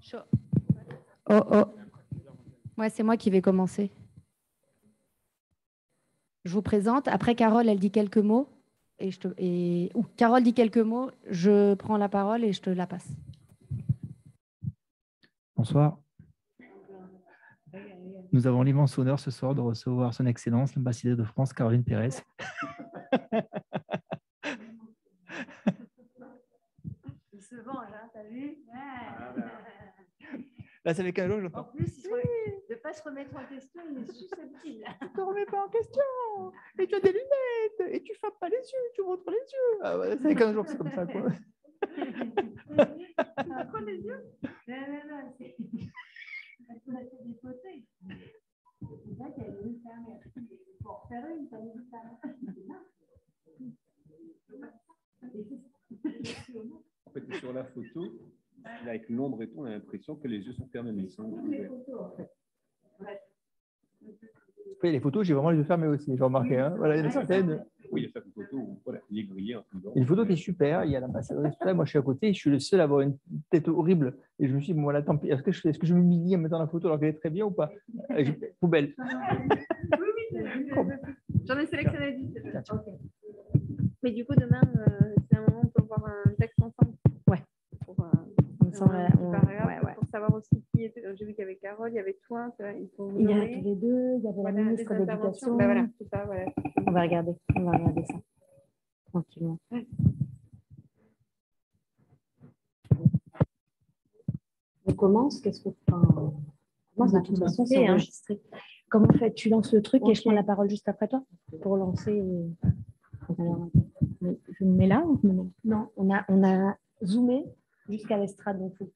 Chaud. Oh, oh. Ouais, c'est moi qui vais commencer. Je vous présente. Après, Carole, elle dit quelques mots. Ou Carole dit quelques mots, je prends la parole et je te la passe. Bonsoir. Nous avons l'immense honneur ce soir de recevoir son Excellence, l'ambassadeur de France, Caroline Pérez. Il se venge, hein, t'as vu? Là, ça fait 15 jours que En plus, de ne pas se remettre en question, il est susceptible. Tu ne te remets pas en question. Et tu as des lunettes. Et tu ne fermes pas les yeux. Tu montres les yeux. Ah ouais, ça fait 15 jours que c'est comme ça, quoi. Quoi, les yeux? Non, c'est... On a fait des photos. C'est vrai qu'elle est une femme. Pour en faire une, ça nous dit ça. En fait, sur la photo, avec l'ombre et tout, on a l'impression que les yeux sont fermés, mais ils sont ouverts. Oui, les photos, j'ai vraiment les yeux fermés aussi, j'ai remarqué. Hein. Voilà, il y en a certaines. Oui, il y a certaines photos où voilà, il est grillé. Une photo qui est super, il y a l'ambassadrice, moi je suis à côté, je suis le seul à avoir une tête horrible. Et je me suis dit, bon, voilà, tant pis, est-ce que je m'humilie en mettant la photo alors qu'elle est très bien ou pas? Poubelle. Oui, j'en ai sélectionné 10. Okay. Mais du coup, demain, c'est un moment pour voir un texte ensemble. Ouais. Pour savoir aussi qui était. J'ai vu qu'il y avait Carole, il y avait toi. Il y avait tous les deux, il y avait la ministre de l'Éducation. Ben voilà, c'est ça, voilà. On va regarder ça tranquillement. On commence, qu'est-ce que tu commence de toute façon, c'est enregistré. Comment tu lances le truc et je prends la parole juste après toi pour lancer. Alors, je me mets là ou je me mets... Non, on a zoomé jusqu'à l'estrade. Donc pour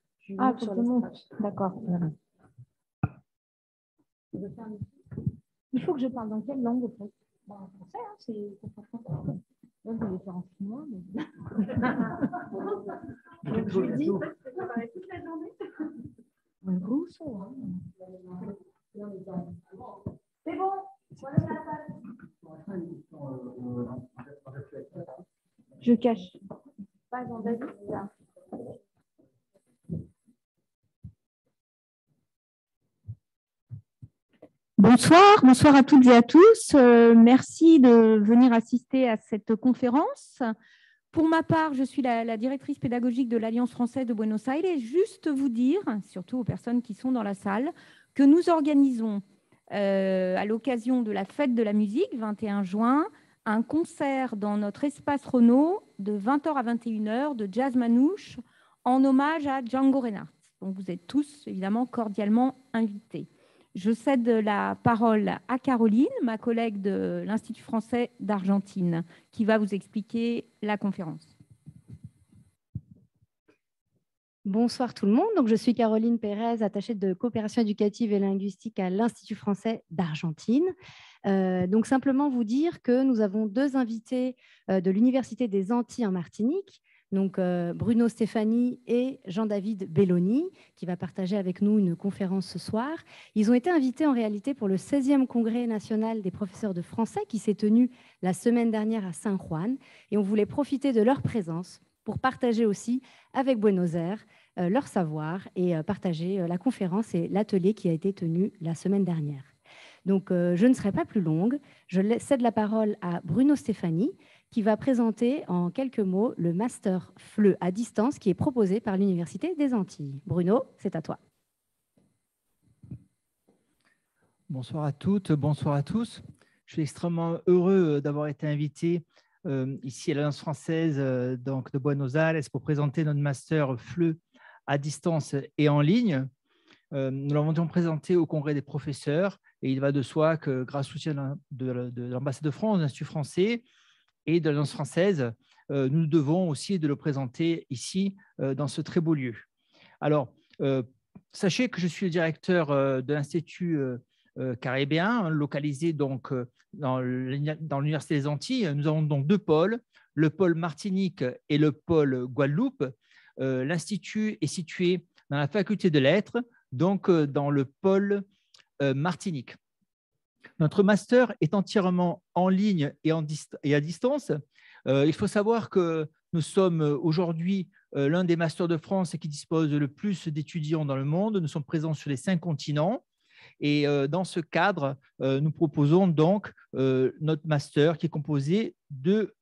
tout le monde. D'accord. Voilà. Il faut que je parle dans quelle langue, en fait? En français, hein, c'est français. Moi, je vais faire en chinois. Mais... Donc, je lui dis... toute la journée. Un gros son, hein. C'est bon. Je cache. Pas dans David, là. Bonsoir à toutes et à tous. Merci de venir assister à cette conférence. Pour ma part, je suis la directrice pédagogique de l'Alliance française de Buenos Aires. Et juste vous dire, surtout aux personnes qui sont dans la salle, que nous organisons à l'occasion de la fête de la musique, 21 juin, un concert dans notre espace Renault de 20h à 21h de jazz manouche en hommage à Django Reinhardt. Donc vous êtes tous évidemment cordialement invités. Je cède la parole à Caroline, ma collègue de l'Institut français d'Argentine, qui va vous expliquer la conférence. Bonsoir tout le monde. Donc, je suis Caroline Pérez, attachée de coopération éducative et linguistique à l'Institut français d'Argentine. Donc, simplement vous dire que nous avons deux invités de l'Université des Antilles en Martinique, donc Bruno Stefani et Jean-David Belloni, qui va partager avec nous une conférence ce soir. Ils ont été invités en réalité pour le 16e congrès national des professeurs de français qui s'est tenu la semaine dernière à San Juan. Et on voulait profiter de leur présence pour partager aussi avec Buenos Aires leur savoir et partager la conférence et l'atelier qui a été tenu la semaine dernière. Donc, je ne serai pas plus longue. Je cède la parole à Bruno Stefani, qui va présenter en quelques mots le master FLE à distance qui est proposé par l'Université des Antilles. Bruno, c'est à toi. Bonsoir à toutes, bonsoir à tous. Je suis extrêmement heureux d'avoir été invité ici à l'Alliance française donc de Buenos Aires pour présenter notre master FLE à distance et en ligne. Nous l'avons donc présenté au Congrès des professeurs et il va de soi que grâce au soutien de l'ambassade de France, de l'Institut français et de l'Alliance française, nous devons aussi de le présenter ici dans ce très beau lieu. Alors, sachez que je suis le directeur de l'Institut caribéen, localisé donc dans l'Université des Antilles. Nous avons donc deux pôles, le pôle Martinique et le pôle Guadeloupe. L'Institut est situé dans la faculté de lettres, donc dans le pôle Martinique. Notre master est entièrement en ligne et à distance. Il faut savoir que nous sommes aujourd'hui l'un des masters de France qui dispose le plus d'étudiants dans le monde. Nous sommes présents sur les 5 continents. Et dans ce cadre, nous proposons donc notre master qui est composé de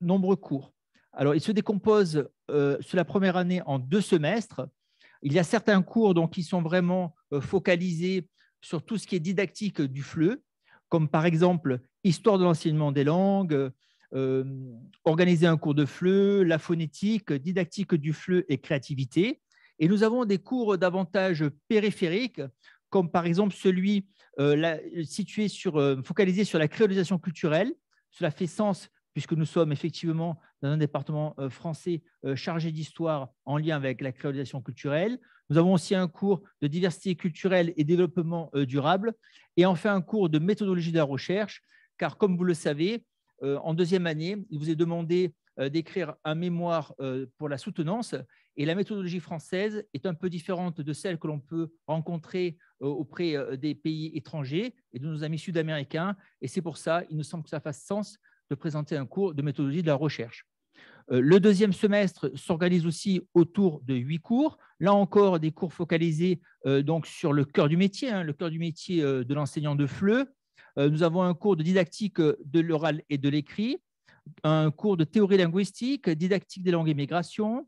nombreux cours. Alors, il se décompose sur la première année en 2 semestres. Il y a certains cours donc, qui sont vraiment focalisés sur tout ce qui est didactique du FLE, comme par exemple histoire de l'enseignement des langues, organiser un cours de FLE, la phonétique, didactique du FLE et créativité. Et nous avons des cours davantage périphériques, comme par exemple celui focalisé sur la créolisation culturelle. Cela fait sens puisque nous sommes effectivement dans un département français chargé d'histoire en lien avec la créolisation culturelle. Nous avons aussi un cours de diversité culturelle et développement durable, et enfin un cours de méthodologie de la recherche, car comme vous le savez, en 2e année, il vous est demandé d'écrire un mémoire pour la soutenance, et la méthodologie française est un peu différente de celle que l'on peut rencontrer auprès des pays étrangers et de nos amis sud-américains, et c'est pour ça, il nous semble que ça fasse sens de présenter un cours de méthodologie de la recherche. Le 2e semestre s'organise aussi autour de 8 cours. Là encore, des cours focalisés donc sur le cœur du métier, le cœur du métier de l'enseignant de FLE. Nous avons un cours de didactique de l'oral et de l'écrit, un cours de théorie linguistique, didactique des langues et migration,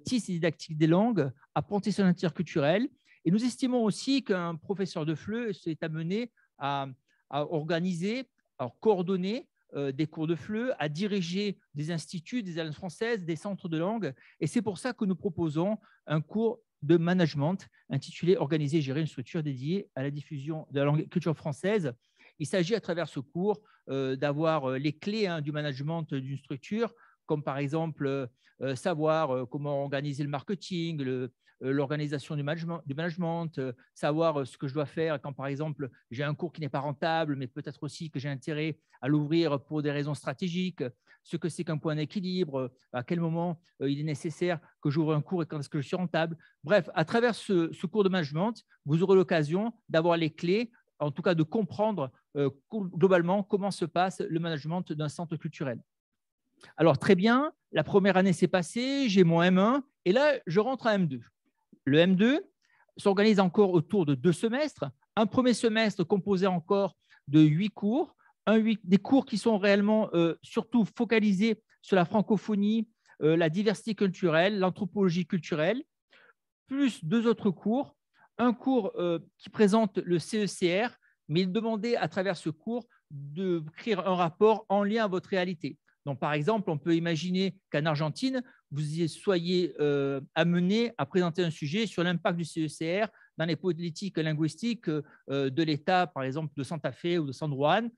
TIS et didactique des langues, apprentissage interculturel. Et nous estimons aussi qu'un professeur de FLE s'est amené à organiser, à coordonner des cours de FLE, à diriger des instituts, des alliances françaises, des centres de langue. Et c'est pour ça que nous proposons un cours de management intitulé « Organiser et gérer une structure dédiée à la diffusion de la langue et culture française ». Il s'agit à travers ce cours d'avoir les clés du management d'une structure, comme par exemple savoir comment organiser le marketing, l'organisation du management, savoir ce que je dois faire quand, par exemple, j'ai un cours qui n'est pas rentable, mais peut-être aussi que j'ai intérêt à l'ouvrir pour des raisons stratégiques, ce que c'est qu'un point d'équilibre, à quel moment il est nécessaire que j'ouvre un cours et quand est-ce que je suis rentable. Bref, à travers ce cours de management, vous aurez l'occasion d'avoir les clés, en tout cas de comprendre globalement comment se passe le management d'un centre culturel. Alors, très bien, la première année s'est passée, j'ai mon M1, et là, je rentre à M2. Le M2 s'organise encore autour de 2 semestres. Un premier semestre composé encore de 8 cours, des cours qui sont réellement surtout focalisés sur la francophonie, la diversité culturelle, l'anthropologie culturelle, plus 2 autres cours. Un cours qui présente le CECR, mais il demandait à travers ce cours d'écrire un rapport en lien à votre réalité. Donc, par exemple, on peut imaginer qu'en Argentine, vous y soyez amené à présenter un sujet sur l'impact du CECR dans les politiques linguistiques de l'État, par exemple de Santa Fe ou de San Juan.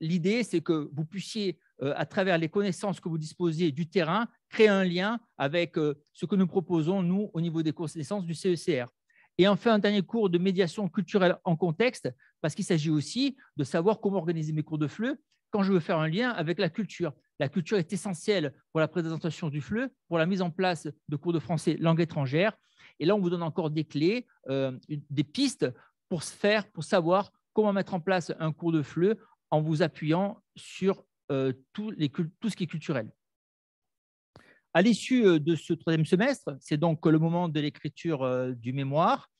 L'idée, c'est que vous puissiez, à travers les connaissances que vous disposez du terrain, créer un lien avec ce que nous proposons, nous, au niveau des connaissances du CECR. Et enfin, un dernier cours de médiation culturelle en contexte, parce qu'il s'agit aussi de savoir comment organiser mes cours de FLE quand je veux faire un lien avec la culture. La culture est essentielle pour la présentation du FLE, pour la mise en place de cours de français langue étrangère. Et là, on vous donne encore des clés, des pistes pour savoir comment mettre en place un cours de FLE en vous appuyant sur tout ce qui est culturel. À l'issue de ce 3e semestre, c'est donc le moment de l'écriture du mémoire.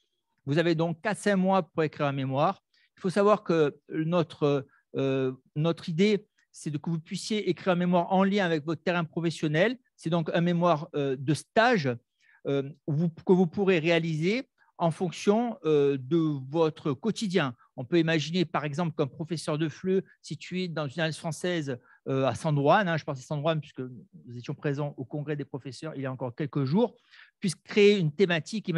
Vous avez donc 4-5 mois pour écrire un mémoire. Il faut savoir que notre idée, c'est que vous puissiez écrire un mémoire en lien avec votre terrain professionnel. C'est donc un mémoire de stage que vous pourrez réaliser en fonction de votre quotidien. On peut imaginer, par exemple, qu'un professeur de FLE situé dans une alliance française à San Juan, je pense à San Juan puisque nous étions présents au congrès des professeurs il y a encore quelques jours, puisse créer une thématique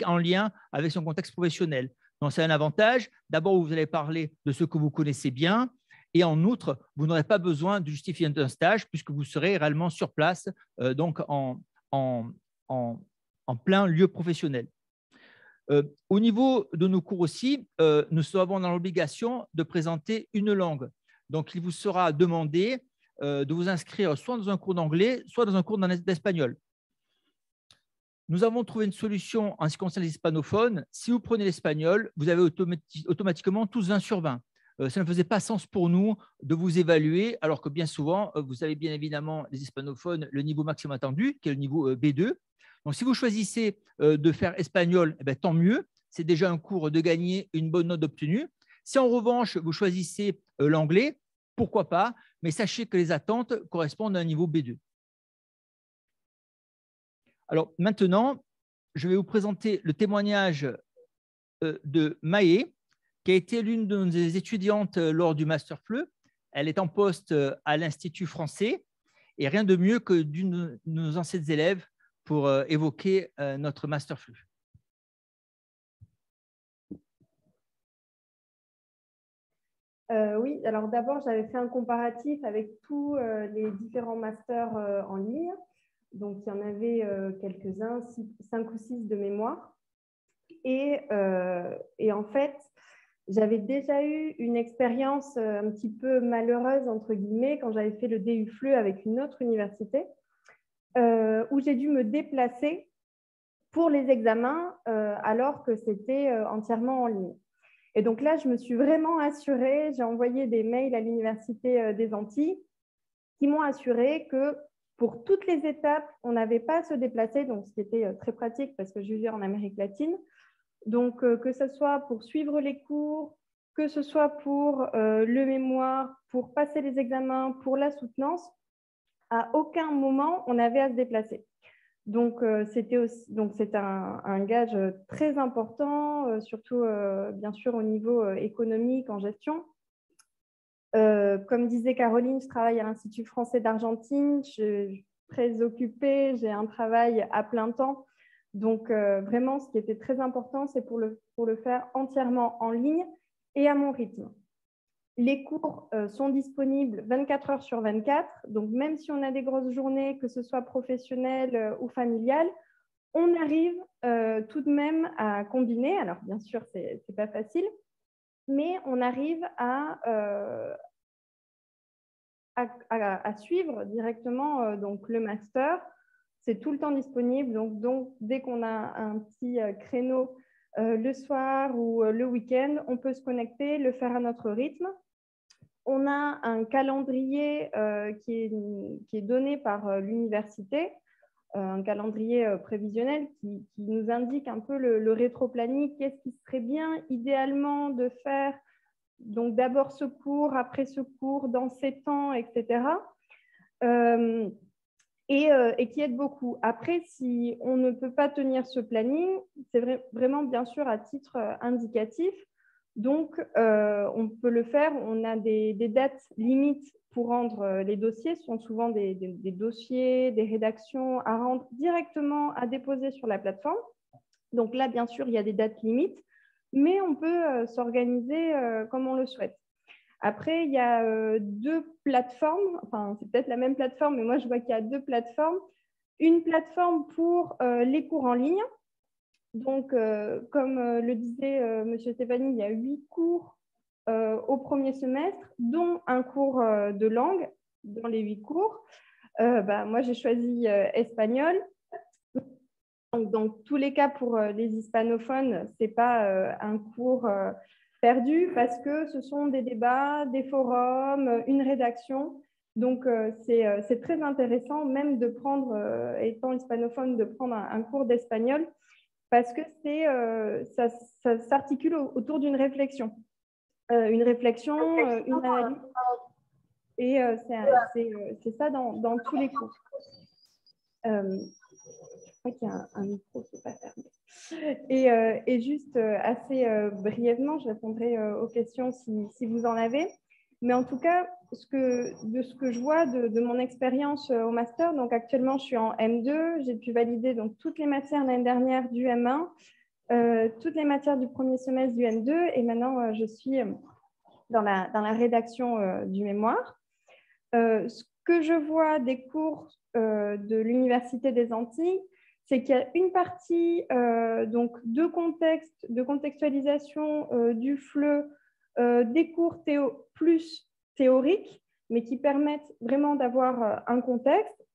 en lien avec son contexte professionnel. Donc, c'est un avantage. D'abord, vous allez parler de ce que vous connaissez bien. Et en outre, vous n'aurez pas besoin de justifier un stage puisque vous serez réellement sur place, donc en plein lieu professionnel. Au niveau de nos cours aussi, nous sommes dans l'obligation de présenter une langue. Donc, il vous sera demandé de vous inscrire soit dans un cours d'anglais, soit dans un cours d'espagnol. Nous avons trouvé une solution en ce qui concerne les hispanophones. Si vous prenez l'espagnol, vous avez automatiquement tous 20 sur 20. ça ne faisait pas sens pour nous de vous évaluer, alors que bien souvent, vous avez bien évidemment, les hispanophones, le niveau maximum attendu, qui est le niveau B2. Donc, si vous choisissez de faire espagnol, eh bien, tant mieux. C'est déjà un cours de gagner une bonne note obtenue. Si en revanche, vous choisissez l'anglais, pourquoi pas, mais sachez que les attentes correspondent à un niveau B2. Alors maintenant, je vais vous présenter le témoignage de Maë, qui a été l'une de nos étudiantes lors du Master FLE. Elle est en poste à l'Institut français et rien de mieux que d'une de nos anciennes élèves pour évoquer notre Master FLE. Oui, alors d'abord, j'avais fait un comparatif avec tous les différents masters en ligne. Donc, il y en avait quelques-uns, 5 ou 6 de mémoire. Et en fait, j'avais déjà eu une expérience un petit peu malheureuse, entre guillemets, quand j'avais fait le DU FLE avec une autre université, où j'ai dû me déplacer pour les examens alors que c'était entièrement en ligne. Et donc là, je me suis vraiment assurée, j'ai envoyé des mails à l'Université des Antilles qui m'ont assuré que pour toutes les étapes, on n'avait pas à se déplacer, donc ce qui était très pratique parce que je vivais en Amérique latine. Donc, que ce soit pour suivre les cours, que ce soit pour le mémoire, pour passer les examens, pour la soutenance, à aucun moment, on avait à se déplacer. Donc, c'est un gage très important, surtout, bien sûr, au niveau économique, en gestion. Comme disait Caroline, je travaille à l'Institut français d'Argentine. Je suis très occupée, j'ai un travail à plein temps. Donc, vraiment, ce qui était très important, c'est pour le faire entièrement en ligne et à mon rythme. Les cours sont disponibles 24 heures sur 24. Donc, même si on a des grosses journées, que ce soit professionnelles ou familiales, on arrive tout de même à combiner. Alors, bien sûr, ce n'est pas facile, mais on arrive à suivre directement donc, le master. C'est tout le temps disponible. Donc dès qu'on a un petit créneau le soir ou le week-end, on peut se connecter, le faire à notre rythme. On a un calendrier qui est donné par l'université, un calendrier prévisionnel qui nous indique un peu le rétro-planning, qu'est-ce qui serait bien idéalement de faire. Donc, d'abord ce cours, après ce cours, dans ces temps, etc. Et qui aide beaucoup. Après, si on ne peut pas tenir ce planning, c'est vraiment bien sûr à titre indicatif. Donc, on peut le faire. On a des dates limites pour rendre les dossiers. Ce sont souvent des dossiers, des rédactions à rendre directement à déposer sur la plateforme. Donc là, bien sûr, il y a des dates limites, mais on peut s'organiser comme on le souhaite. Après, il y a 2 plateformes, enfin, c'est peut-être la même plateforme, mais moi, je vois qu'il y a 2 plateformes. Une plateforme pour les cours en ligne. Donc, comme le disait M. Stéphanie, il y a 8 cours au premier semestre, dont un cours de langue dans les 8 cours. Moi, j'ai choisi espagnol. Donc, dans tous les cas, pour les hispanophones, ce n'est pas un cours perdu parce que ce sont des débats, des forums, une rédaction. Donc, c'est très intéressant même de prendre, étant hispanophone, de prendre un cours d'espagnol parce que ça s'articule autour d'une réflexion. Une réflexion, une analyse. Et c'est ça dans tous les cours. Je crois qu'il y a un micro qui n'est pas fermé. Et juste assez brièvement, je répondrai aux questions si vous en avez. Mais en tout cas, de ce que je vois de mon expérience au master, donc actuellement, je suis en M2. J'ai pu valider donc, toutes les matières l'année dernière du M1, toutes les matières du premier semestre du M2. Et maintenant, je suis dans la rédaction du mémoire. Ce que je vois des cours de l'Université des Antilles, c'est qu'il y a une partie donc de contexte, de contextualisation du FLE, des cours plus théoriques, mais qui permettent vraiment d'avoir un contexte,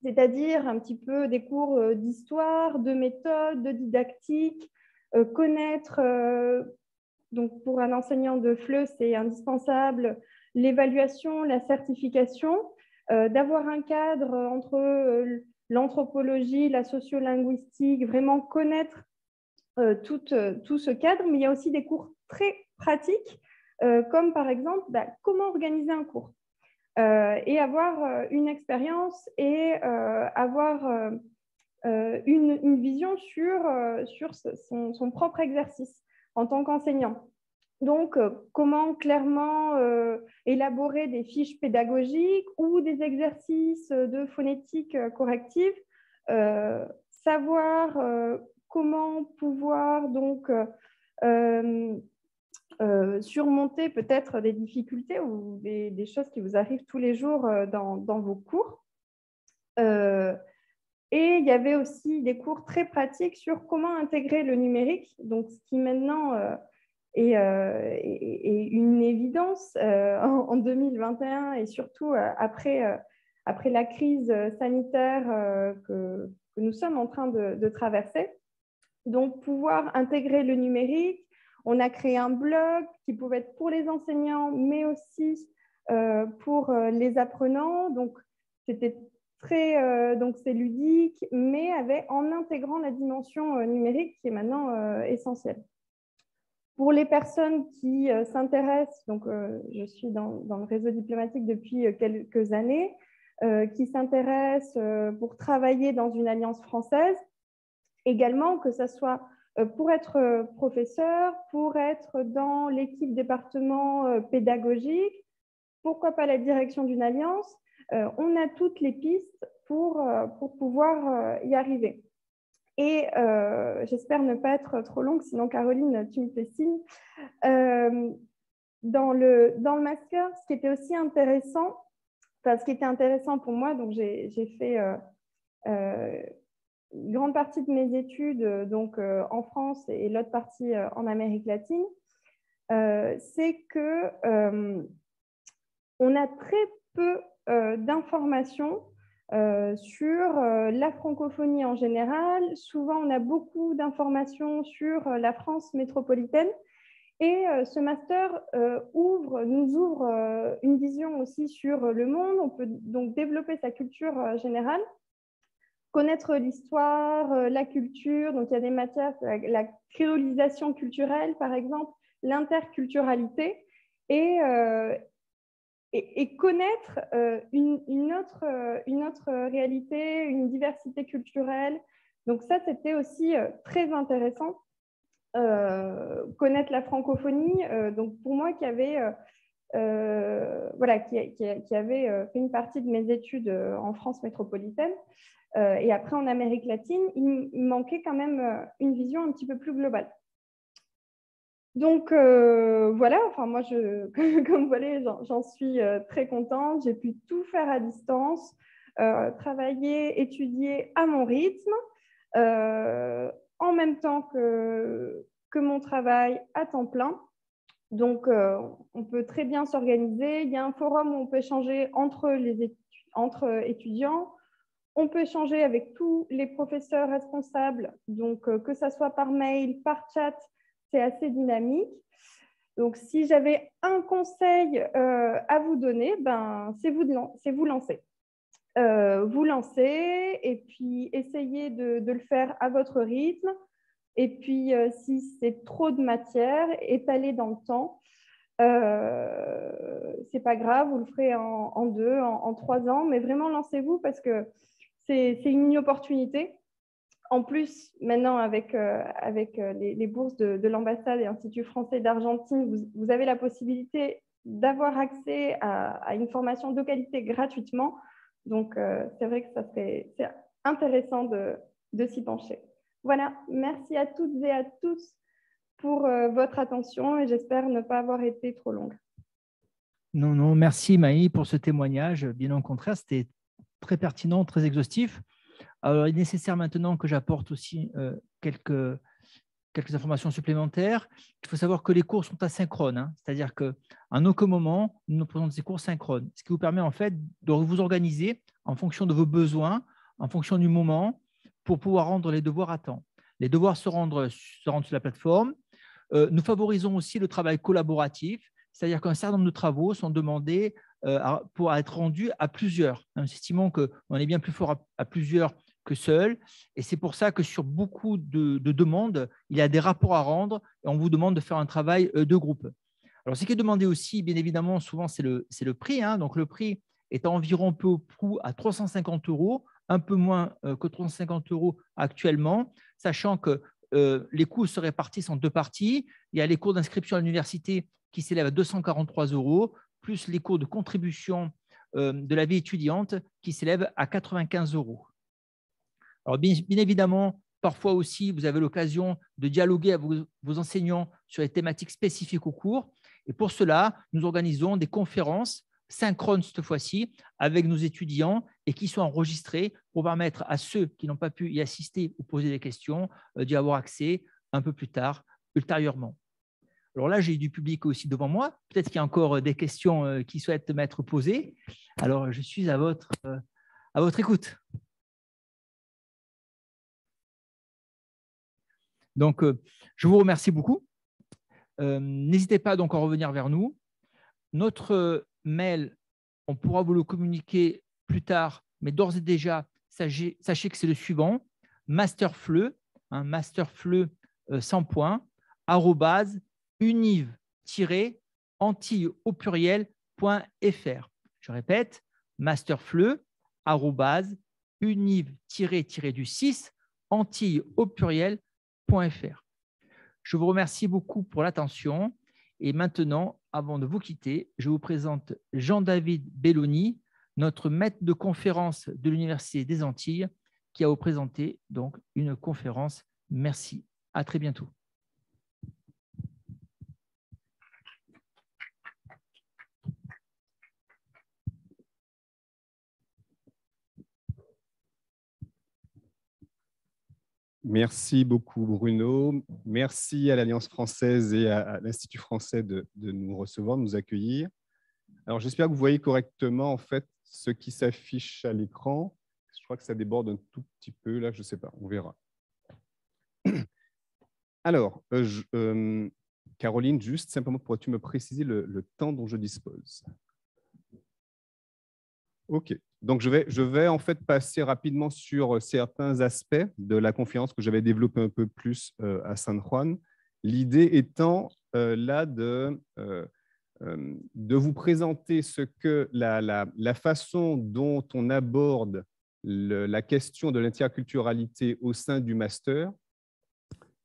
c'est-à-dire un petit peu des cours d'histoire, de méthode, de didactique, connaître Donc, pour un enseignant de FLE, c'est indispensable l'évaluation, la certification, d'avoir un cadre entre l'anthropologie, la sociolinguistique, vraiment connaître tout ce cadre, mais il y a aussi des cours très pratiques, comme par exemple comment organiser un cours et avoir une expérience et avoir une vision sur son propre exercice en tant qu'enseignant. Donc, comment clairement élaborer des fiches pédagogiques ou des exercices de phonétique corrective, savoir comment pouvoir donc surmonter peut-être des difficultés ou des choses qui vous arrivent tous les jours dans vos cours. Et il y avait aussi des cours très pratiques sur comment intégrer le numérique, donc ce qui maintenant est une évidence en 2021 et surtout après la crise sanitaire que nous sommes en train de traverser. Donc, pouvoir intégrer le numérique. On a créé un blog qui pouvait être pour les enseignants, mais aussi pour les apprenants. Donc, c'était donc c'est ludique, mais en intégrant la dimension numérique qui est maintenant essentielle. Pour les personnes qui s'intéressent, donc je suis dans le réseau diplomatique depuis quelques années, qui s'intéressent pour travailler dans une alliance française, également que ce soit pour être professeur, pour être dans l'équipe département pédagogique, pourquoi pas la direction d'une alliance, on a toutes les pistes pour pouvoir y arriver. Et j'espère ne pas être trop longue, sinon Caroline, tu me fais signe. Dans le master, ce qui était aussi intéressant, ce qui était intéressant pour moi, donc j'ai fait une grande partie de mes études donc, en France et l'autre partie en Amérique latine, c'est que on a très peu d'informations sur la francophonie en général. Souvent, on a beaucoup d'informations sur la France métropolitaine. Et ce master nous ouvre une vision aussi sur le monde. On peut donc développer sa culture générale, connaître l'histoire, la culture. Donc, il y a des matières, la créolisation culturelle, par exemple, l'interculturalité. Et connaître une autre réalité, une diversité culturelle. Donc ça, c'était aussi très intéressant. Connaître la francophonie, donc pour moi qui avait, qui avait fait une partie de mes études en France métropolitaine et après en Amérique latine, il manquait quand même une vision un petit peu plus globale. Donc voilà, enfin moi, comme vous voyez, j'en suis très contente. J'ai pu tout faire à distance, travailler, étudier à mon rythme, en même temps que mon travail à temps plein. Donc on peut très bien s'organiser. Il y a un forum où on peut échanger entre étudiants. On peut échanger avec tous les professeurs responsables, donc que ça soit par mail, par chat. C'est assez dynamique. Donc, si j'avais un conseil à vous donner, c'est vous lancer. Vous lancer et puis essayez de le faire à votre rythme. Et puis, si c'est trop de matière, étalez dans le temps. C'est pas grave, vous le ferez en 2, en 3 ans, mais vraiment lancez-vous parce que c'est une opportunité. En plus, maintenant, avec les bourses de l'ambassade et l'Institut français d'Argentine, vous avez la possibilité d'avoir accès à une formation de qualité gratuitement. Donc, c'est vrai que c'est intéressant de s'y pencher. Voilà, merci à toutes et à tous pour votre attention et j'espère ne pas avoir été trop longue. Non, merci Maï pour ce témoignage. Bien au contraire, c'était très pertinent, très exhaustif. Alors, il est nécessaire maintenant que j'apporte aussi quelques informations supplémentaires. Il faut savoir que les cours sont asynchrones, hein, c'est-à-dire qu'en aucun moment, nous présentons ces cours synchrones, ce qui vous permet en fait de vous organiser en fonction de vos besoins, en fonction du moment, pour pouvoir rendre les devoirs à temps. Les devoirs se rendent sur la plateforme. Nous favorisons aussi le travail collaboratif, c'est-à-dire qu'un certain nombre de travaux sont demandés pour être rendus à plusieurs. Nous estimons qu'on est bien plus fort à plusieurs que seul. Et c'est pour ça que sur beaucoup de demandes, il y a des rapports à rendre et on vous demande de faire un travail de groupe. Alors, ce qui est demandé aussi, bien évidemment, souvent, c'est le prix. Donc, le prix est environ peu ou prou à 350 €, un peu moins que 350 € actuellement, sachant que les coûts se répartissent en deux parties. Il y a les cours d'inscription à l'université qui s'élèvent à 243 €, plus les cours de contribution de la vie étudiante qui s'élèvent à 95 €. Alors, bien évidemment, parfois aussi, vous avez l'occasion de dialoguer avec vos enseignants sur les thématiques spécifiques au cours. Et pour cela, nous organisons des conférences synchrones cette fois-ci avec nos étudiants et qui sont enregistrées pour permettre à ceux qui n'ont pas pu y assister ou poser des questions d'y avoir accès un peu plus tard, ultérieurement. Alors là, j'ai du public aussi devant moi. Peut-être qu'il y a encore des questions qui souhaitent m'être posées. Alors, je suis à votre écoute. Donc, je vous remercie beaucoup. N'hésitez pas donc à revenir vers nous. Notre mail, on pourra vous le communiquer plus tard, mais d'ores et déjà, sachez que c'est le suivant, masterfleu, masterfleu sans point, arrobase, univ-antilles au pluriel.fr. Je répète, masterfleu, arrobase, univ-du6, antilles au pluriel.fr. Je vous remercie beaucoup pour l'attention. Et maintenant, avant de vous quitter, je vous présente Jean-David Belloni, notre maître de conférence de l'Université des Antilles, qui a vous présenter donc une conférence. Merci. À très bientôt. Merci beaucoup, Bruno. Merci à l'Alliance française et à l'Institut français de nous recevoir, de nous accueillir. Alors, j'espère que vous voyez correctement en fait, ce qui s'affiche à l'écran. Je crois que ça déborde un tout petit peu, là, je ne sais pas, on verra. Alors, Caroline, juste simplement, pourrais-tu me préciser le temps dont je dispose? OK. Donc, je vais en fait passer rapidement sur certains aspects de la conférence que j'avais développé un peu plus à San Juan. L'idée étant là de vous présenter ce que la façon dont on aborde la question de l'interculturalité au sein du master.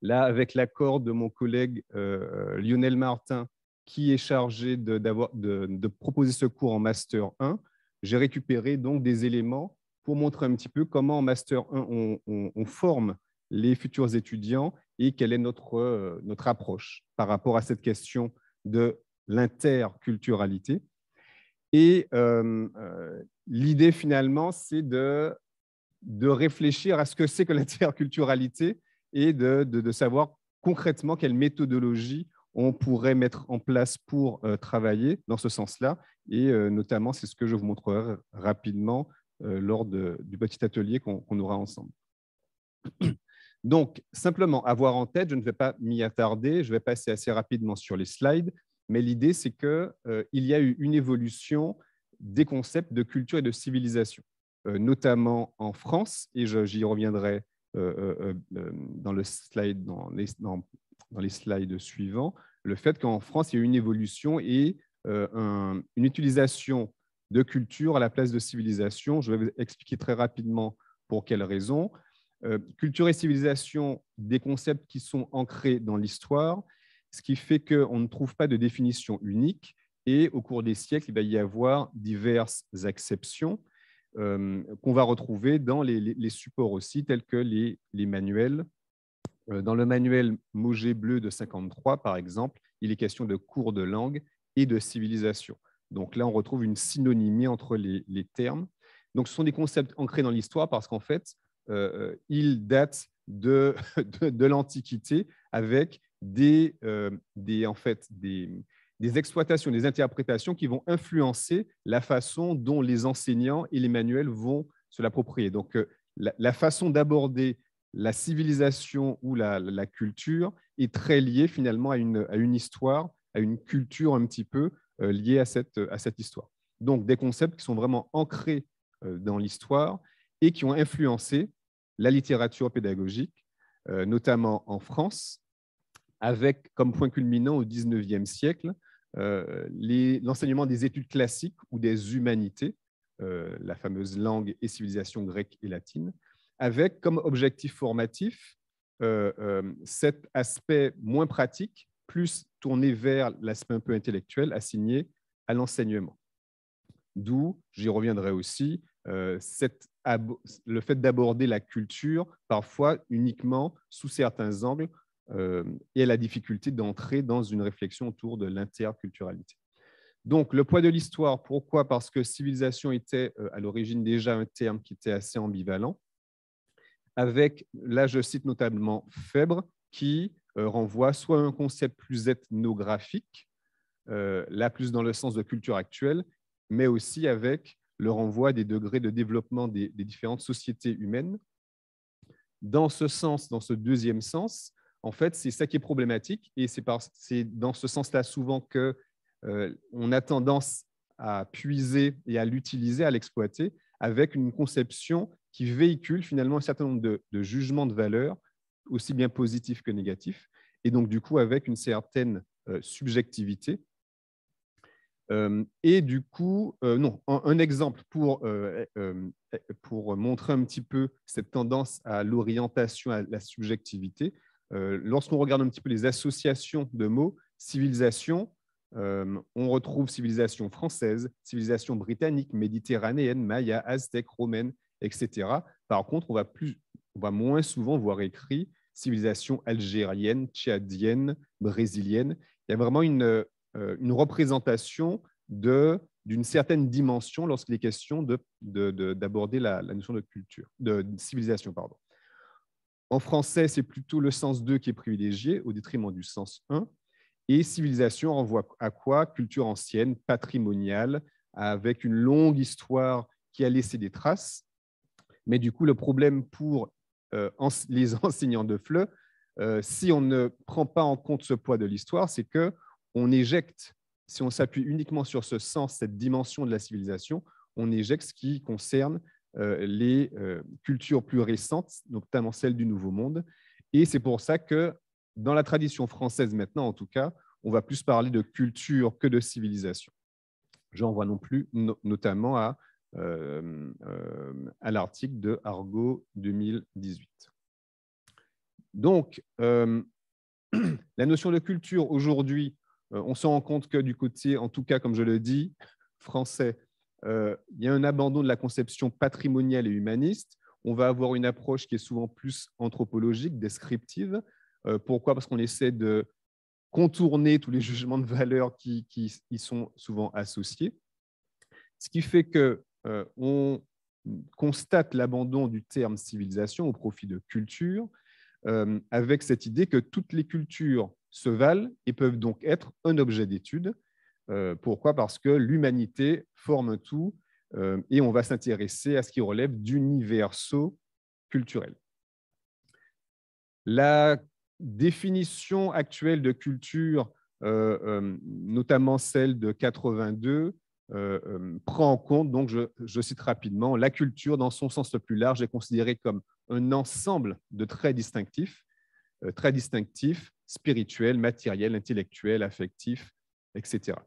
Là, avec l'accord de mon collègue Lionel Martin, qui est chargé de proposer ce cours en Master 1, j'ai récupéré donc des éléments pour montrer un petit peu comment en Master 1, on forme les futurs étudiants et quelle est notre approche par rapport à cette question de l'interculturalité. Et l'idée, finalement, c'est de réfléchir à ce que c'est que l'interculturalité et de savoir concrètement quelle méthodologie on pourrait mettre en place pour travailler dans ce sens-là. Et notamment, c'est ce que je vous montrerai rapidement lors du petit atelier qu'on aura ensemble. Donc, simplement avoir en tête, je ne vais pas m'y attarder, je vais passer assez rapidement sur les slides, mais l'idée, c'est qu'il y a eu une évolution des concepts de culture et de civilisation, notamment en France, et j'y reviendrai dans les slides suivants, le fait qu'en France, il y a eu une évolution et une utilisation de culture à la place de civilisation. Je vais vous expliquer très rapidement pour quelles raisons. Culture et civilisation, des concepts qui sont ancrés dans l'histoire, ce qui fait qu'on ne trouve pas de définition unique et au cours des siècles, il va y avoir diverses acceptions qu'on va retrouver dans les supports aussi, tels que les manuels. Dans le manuel Mauger Bleu de 53, par exemple, il est question de cours de langue et de civilisation. Donc là, on retrouve une synonymie entre les termes. Donc, ce sont des concepts ancrés dans l'histoire parce qu'en fait, ils datent de l'Antiquité avec des exploitations, des interprétations qui vont influencer la façon dont les enseignants et les manuels vont se l'approprier. Donc, la façon d'aborder la civilisation ou la culture est très liée finalement à une histoire, à une culture un petit peu liée à cette histoire. Donc, des concepts qui sont vraiment ancrés dans l'histoire et qui ont influencé la littérature pédagogique, notamment en France, avec comme point culminant au XIXe siècle l'enseignement des études classiques ou des humanités, la fameuse langue et civilisation grecque et latine, avec comme objectif formatif cet aspect moins pratique, plus tourné vers l'aspect un peu intellectuel, assigné à l'enseignement. D'où, j'y reviendrai aussi, le fait d'aborder la culture parfois uniquement sous certains angles et la difficulté d'entrer dans une réflexion autour de l'interculturalité. Donc, le poids de l'histoire, pourquoi? Parce que civilisation était à l'origine déjà un terme qui était assez ambivalent, avec, là je cite notamment Febvre, qui renvoie soit à un concept plus ethnographique, là plus dans le sens de culture actuelle, mais aussi avec le renvoi des degrés de développement des différentes sociétés humaines. Dans ce sens, dans ce deuxième sens, en fait, c'est ça qui est problématique, et c'est dans ce sens-là souvent qu'on a tendance à puiser et à l'utiliser, à l'exploiter, avec une conception qui véhicule finalement un certain nombre de jugements de valeur, aussi bien positifs que négatifs, et donc du coup avec une certaine subjectivité. Et du coup, un exemple pour montrer un petit peu cette tendance à l'orientation, à la subjectivité. Lorsqu'on regarde un petit peu les associations de mots, civilisation, on retrouve civilisation française, civilisation britannique, méditerranéenne, maya, aztèque, romaine, etc. Par contre, on va moins souvent voir écrit civilisation algérienne, tchadienne, brésilienne. Il y a vraiment une représentation d'une certaine dimension lorsqu'il est question d'aborder la notion de culture, de civilisation, pardon. En français, c'est plutôt le sens 2 qui est privilégié au détriment du sens 1. Et civilisation renvoie à quoi? Culture ancienne, patrimoniale, avec une longue histoire qui a laissé des traces. Mais du coup, le problème pour les enseignants de FLE, si on ne prend pas en compte ce poids de l'histoire, c'est qu'on éjecte, si on s'appuie uniquement sur ce sens, cette dimension de la civilisation, on éjecte ce qui concerne les cultures plus récentes, notamment celles du Nouveau Monde. Et c'est pour ça que dans la tradition française maintenant, en tout cas, on va plus parler de culture que de civilisation. J'en vois non plus, notamment à l'article de Argot 2018. Donc, la notion de culture aujourd'hui, on se rend compte que du côté, en tout cas, comme je le dis, français, il y a un abandon de la conception patrimoniale et humaniste. On va avoir une approche qui est souvent plus anthropologique, descriptive. Pourquoi? Parce qu'on essaie de contourner tous les jugements de valeur qui y sont souvent associés. Ce qui fait qu'on constate l'abandon du terme civilisation au profit de culture, avec cette idée que toutes les cultures se valent et peuvent donc être un objet d'étude. Pourquoi? Parce que l'humanité forme tout et on va s'intéresser à ce qui relève d'universaux culturels. La définition actuelle de culture, notamment celle de 82, prend en compte, donc je cite rapidement, la culture dans son sens le plus large est considérée comme un ensemble de traits distinctifs, spirituels, matériels, intellectuels, affectifs, etc.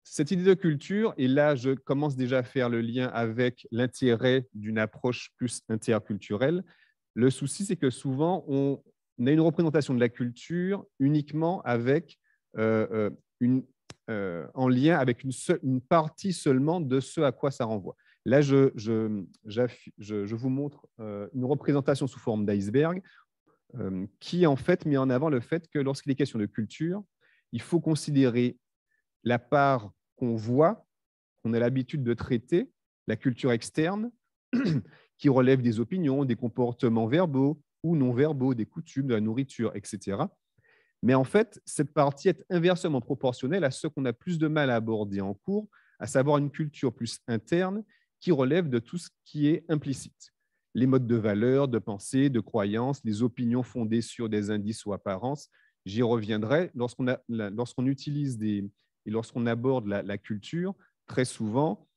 Cette idée de culture, et là je commence déjà à faire le lien avec l'intérêt d'une approche plus interculturelle, le souci c'est que souvent on a une représentation de la culture uniquement avec en lien avec une partie seulement de ce à quoi ça renvoie. Là, je vous montre une représentation sous forme d'iceberg qui, en fait, met en avant le fait que lorsqu'il est question de culture, il faut considérer la part qu'on voit, qu'on a l'habitude de traiter, la culture externe, qui relève des opinions, des comportements verbaux ou non verbaux, des coutumes, de la nourriture, etc. Mais en fait, cette partie est inversement proportionnelle à ce qu'on a plus de mal à aborder en cours, à savoir une culture plus interne qui relève de tout ce qui est implicite. les modes de valeurs, de pensée, de croyances, les opinions fondées sur des indices ou apparences. J'y reviendrai. Lorsqu'on utilise et lorsqu'on aborde la culture, très souvent,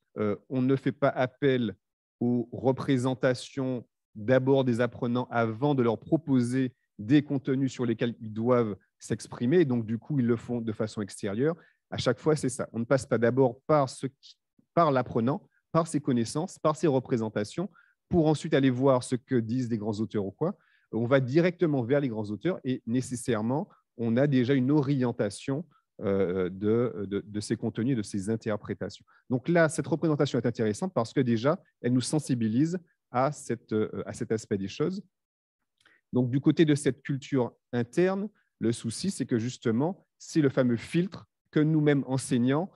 on ne fait pas appel aux représentations d'abord des apprenants avant de leur proposer des contenus sur lesquels ils doivent s'exprimer. Donc, du coup, ils le font de façon extérieure. À chaque fois, c'est ça. On ne passe pas d'abord par l'apprenant, par ses connaissances, par ses représentations, pour ensuite aller voir ce que disent des grands auteurs ou quoi. On va directement vers les grands auteurs et nécessairement, on a déjà une orientation de ces contenus, de ces interprétations. Donc là, cette représentation est intéressante parce que déjà, elle nous sensibilise à cet aspect des choses. Donc, du côté de cette culture interne, le souci, c'est que justement, c'est le fameux filtre que nous-mêmes enseignants,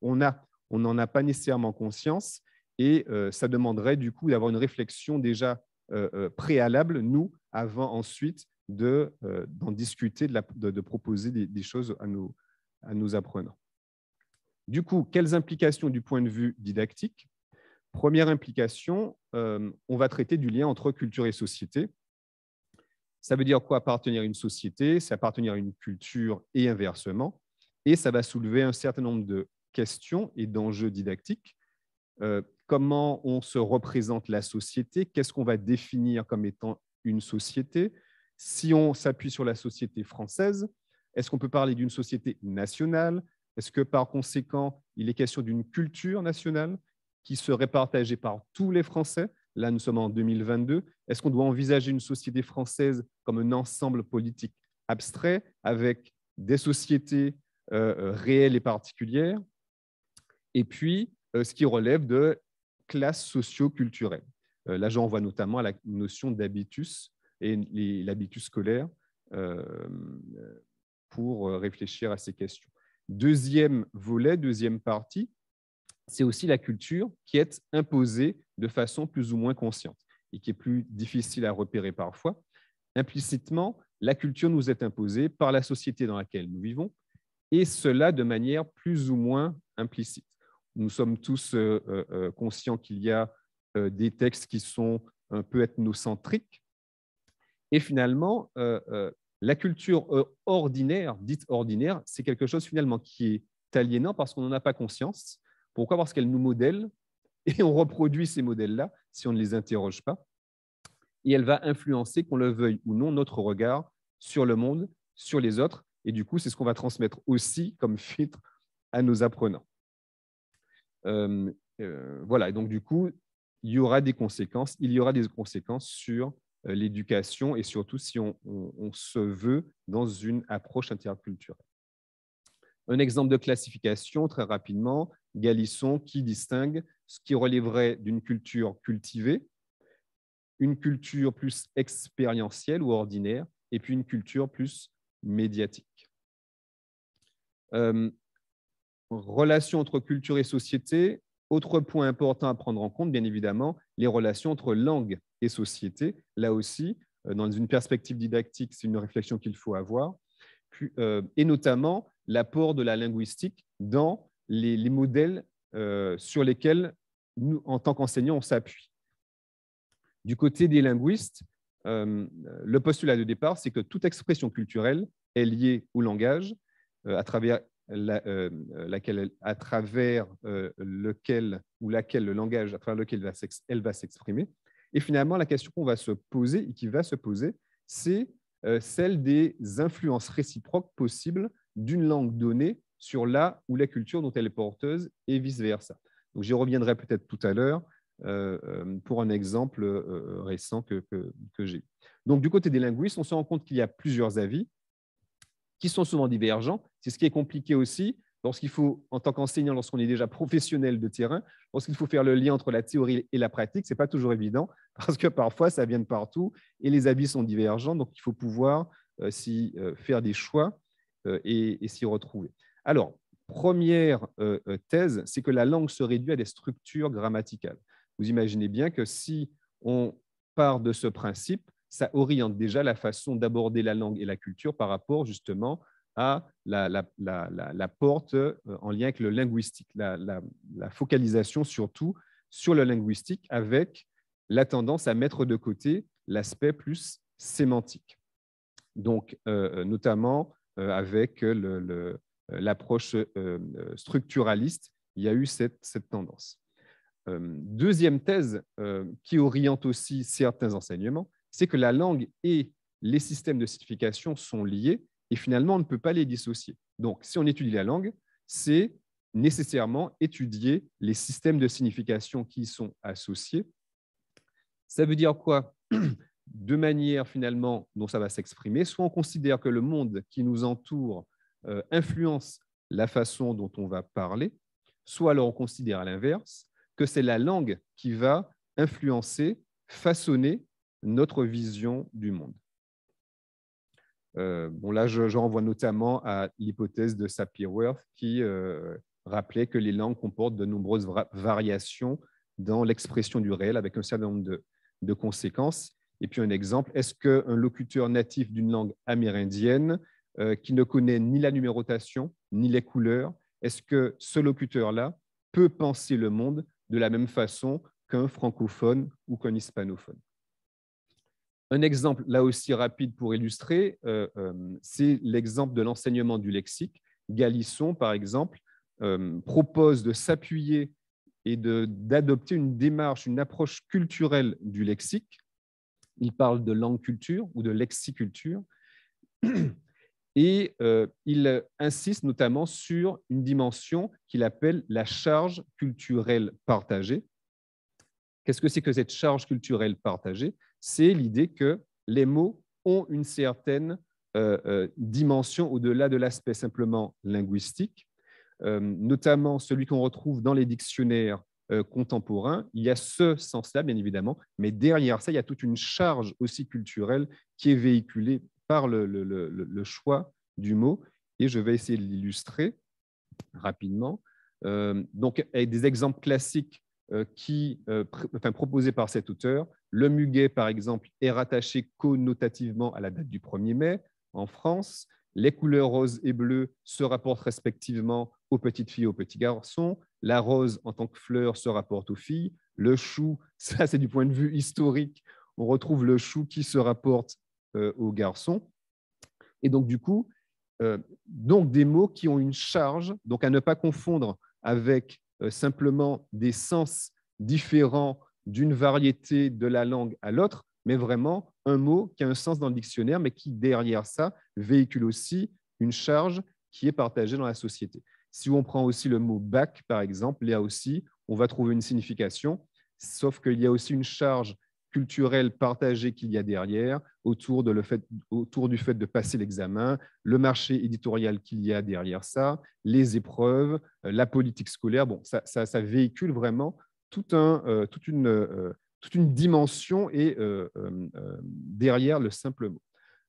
on n'en a pas nécessairement conscience et ça demanderait du coup d'avoir une réflexion déjà préalable, nous, avant ensuite d'en discuter, de proposer des choses à nos apprenants. Du coup, quelles implications du point de vue didactique? Première implication, on va traiter du lien entre culture et société. Ça veut dire quoi appartenir à une société? C'est appartenir à une culture et inversement. Et ça va soulever un certain nombre de questions et d'enjeux didactiques. Comment on se représente la société? Qu'est-ce qu'on va définir comme étant une société? Si on s'appuie sur la société française, est-ce qu'on peut parler d'une société nationale? Est-ce que par conséquent, il est question d'une culture nationale qui serait partagée par tous les Français? Là, nous sommes en 2022. Est-ce qu'on doit envisager une société française comme un ensemble politique abstrait avec des sociétés réelles et particulières? Et puis, ce qui relève de classes socio-culturelles. Là, j'en vois notamment à la notion d'habitus et l'habitus scolaire pour réfléchir à ces questions. Deuxième volet, deuxième partie, c'est aussi la culture qui est imposée de façon plus ou moins consciente et qui est plus difficile à repérer parfois. Implicitement, la culture nous est imposée par la société dans laquelle nous vivons et cela de manière plus ou moins implicite. Nous sommes tous conscients qu'il y a des textes qui sont un peu ethnocentriques et finalement, la culture ordinaire, dite ordinaire, c'est quelque chose finalement qui est aliénant parce qu'on n'en a pas conscience. Pourquoi? Parce qu'elle nous modèle et on reproduit ces modèles-là si on ne les interroge pas. Et elle va influencer, qu'on le veuille ou non, notre regard sur le monde, sur les autres. Et du coup, c'est ce qu'on va transmettre aussi comme filtre à nos apprenants. Voilà, et donc du coup, il y aura des conséquences sur l'éducation et surtout si on se veut dans une approche interculturelle. Un exemple de classification, très rapidement, Galisson qui distingue ce qui relèverait d'une culture cultivée, une culture plus expérientielle ou ordinaire, et puis une culture plus médiatique. Relation entre culture et société, autre point important à prendre en compte, bien évidemment, les relations entre langue et société. Là aussi, dans une perspective didactique, c'est une réflexion qu'il faut avoir. Et notamment l'apport de la linguistique dans les modèles sur lesquels nous, en tant qu'enseignants, on s'appuie. Du côté des linguistes, le postulat de départ, c'est que toute expression culturelle est liée au langage à travers lequel le langage, à travers lequel elle va s'exprimer. Et finalement, la question qu'on va se poser et qui va se poser, c'est celle des influences réciproques possibles d'une langue donnée sur la ou la culture dont elle est porteuse et vice-versa. Donc, j'y reviendrai peut-être tout à l'heure pour un exemple récent que j'ai. Donc, du côté des linguistes, on se rend compte qu'il y a plusieurs avis qui sont souvent divergents. C'est ce qui est compliqué aussi lorsqu'il faut, en tant qu'enseignant, lorsqu'on est déjà professionnel de terrain, lorsqu'il faut faire le lien entre la théorie et la pratique, ce n'est pas toujours évident parce que parfois, ça vient de partout et les avis sont divergents. Donc, il faut pouvoir faire des choix et s'y retrouver. Alors, première thèse, c'est que la langue se réduit à des structures grammaticales. Vous imaginez bien que si on part de ce principe, ça oriente déjà la façon d'aborder la langue et la culture par rapport justement à la porte en lien avec le linguistique, la focalisation surtout sur le linguistique avec la tendance à mettre de côté l'aspect plus sémantique. Donc, notamment avec l'approche structuraliste, il y a eu cette tendance. Deuxième thèse qui oriente aussi certains enseignements, c'est que la langue et les systèmes de signification sont liés et finalement, on ne peut pas les dissocier. Donc, si on étudie la langue, c'est nécessairement étudier les systèmes de signification qui y sont associés. Ça veut dire quoi? De manière finalement dont ça va s'exprimer, soit on considère que le monde qui nous entoure influence la façon dont on va parler, soit alors on considère à l'inverse que c'est la langue qui va influencer, façonner notre vision du monde. Bon, là, je renvoie notamment à l'hypothèse de Sapir-Whorf qui rappelait que les langues comportent de nombreuses variations dans l'expression du réel avec un certain nombre de conséquences. Et puis un exemple, est-ce qu'un locuteur natif d'une langue amérindienne qui ne connaît ni la numérotation ni les couleurs, est-ce que ce locuteur-là peut penser le monde de la même façon qu'un francophone ou qu'un hispanophone? Un exemple, là aussi rapide pour illustrer, c'est l'exemple de l'enseignement du lexique. Galisson, par exemple, propose de s'appuyer et d'adopter une démarche, une approche culturelle du lexique. Il parle de langue-culture ou de lexiculture. Et il insiste notamment sur une dimension qu'il appelle la charge culturelle partagée. Qu'est-ce que c'est que cette charge culturelle partagée? C'est l'idée que les mots ont une certaine dimension au-delà de l'aspect simplement linguistique, notamment celui qu'on retrouve dans les dictionnaires contemporains. Il y a ce sens-là, bien évidemment, mais derrière ça, il y a toute une charge aussi culturelle qui est véhiculée par le choix du mot. Et je vais essayer de l'illustrer rapidement. Donc, avec des exemples classiques proposés par cet auteur. Le muguet, par exemple, est rattaché connotativement à la date du 1er mai en France. Les couleurs rose et bleu se rapportent respectivement aux petites filles et aux petits garçons. La rose, en tant que fleur, se rapporte aux filles. Le chou, ça c'est du point de vue historique, on retrouve le chou qui se rapporte aux garçons. Et donc, du coup, donc des mots qui ont une charge, donc à ne pas confondre avec simplement des sens différents d'une variété de la langue à l'autre, mais vraiment un mot qui a un sens dans le dictionnaire, mais qui, derrière ça, véhicule aussi une charge qui est partagée dans la société. Si on prend aussi le mot « bac », par exemple, là aussi, on va trouver une signification, sauf qu'il y a aussi une charge culturelle partagée qu'il y a derrière, autour du fait de passer l'examen, le marché éditorial qu'il y a derrière ça, les épreuves, la politique scolaire. Bon, ça véhicule vraiment toute une dimension et derrière le simple mot.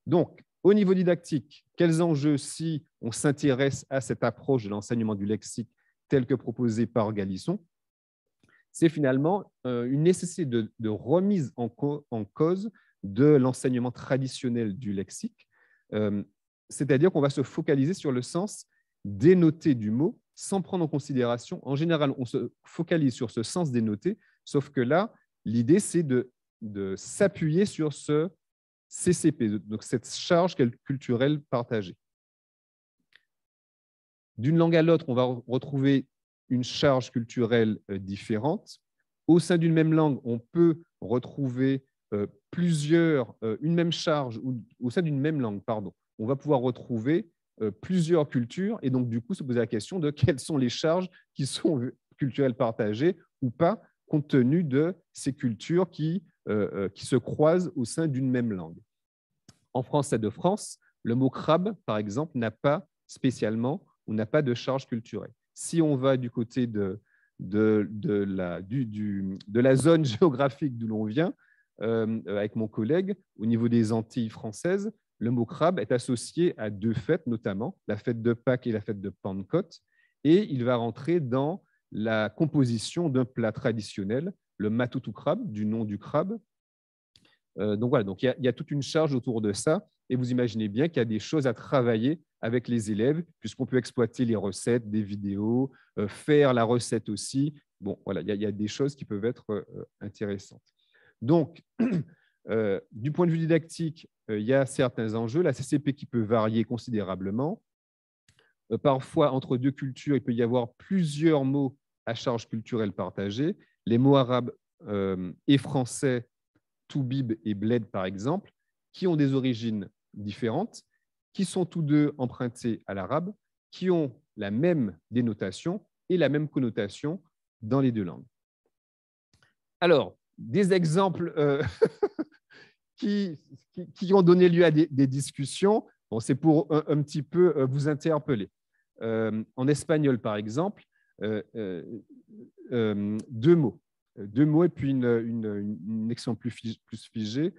Donc, au niveau didactique, quels enjeux si on s'intéresse à cette approche de l'enseignement du lexique telle que proposée par Galisson? C'est finalement une nécessité de remise en cause de l'enseignement traditionnel du lexique, c'est-à-dire qu'on va se focaliser sur le sens dénoté du mot sans prendre en considération. En général, on se focalise sur ce sens dénoté, sauf que là, l'idée, c'est de s'appuyer sur ce CCP, donc cette charge culturelle partagée. D'une langue à l'autre, on va retrouver une charge culturelle différente. Au sein d'une même langue, on peut retrouver une même charge, ou au sein d'une même langue, pardon, on va pouvoir retrouver plusieurs cultures et donc du coup se poser la question de quelles sont les charges qui sont culturelles partagées ou pas, compte tenu de ces cultures qui se croisent au sein d'une même langue. En français de France, le mot crabe, par exemple, n'a pas spécialement, on n'a pas de charge culturelle. Si on va du côté de la zone géographique d'où l'on vient, avec mon collègue, au niveau des Antilles françaises, le mot crabe est associé à deux fêtes, notamment la fête de Pâques et la fête de Pentecôte, et il va rentrer dans la composition d'un plat traditionnel, le matoutou crabe, du nom du crabe. Donc voilà, donc il y a toute une charge autour de ça, et vous imaginez bien qu'il y a des choses à travailler avec les élèves, puisqu'on peut exploiter les recettes, des vidéos, faire la recette aussi. Bon, voilà, il y a des choses qui peuvent être intéressantes. Donc, du point de vue didactique, il y a certains enjeux. La CCP qui peut varier considérablement. Parfois, entre deux cultures, il peut y avoir plusieurs mots à charge culturelle partagée. Les mots arabes et français, toubib et bled, par exemple, qui ont des origines différentes, qui sont tous deux empruntés à l'arabe, qui ont la même dénotation et la même connotation dans les deux langues. Alors, des exemples qui ont donné lieu à des discussions, bon, c'est pour un petit peu vous interpeller. En espagnol, par exemple, deux mots et puis une expression plus figée,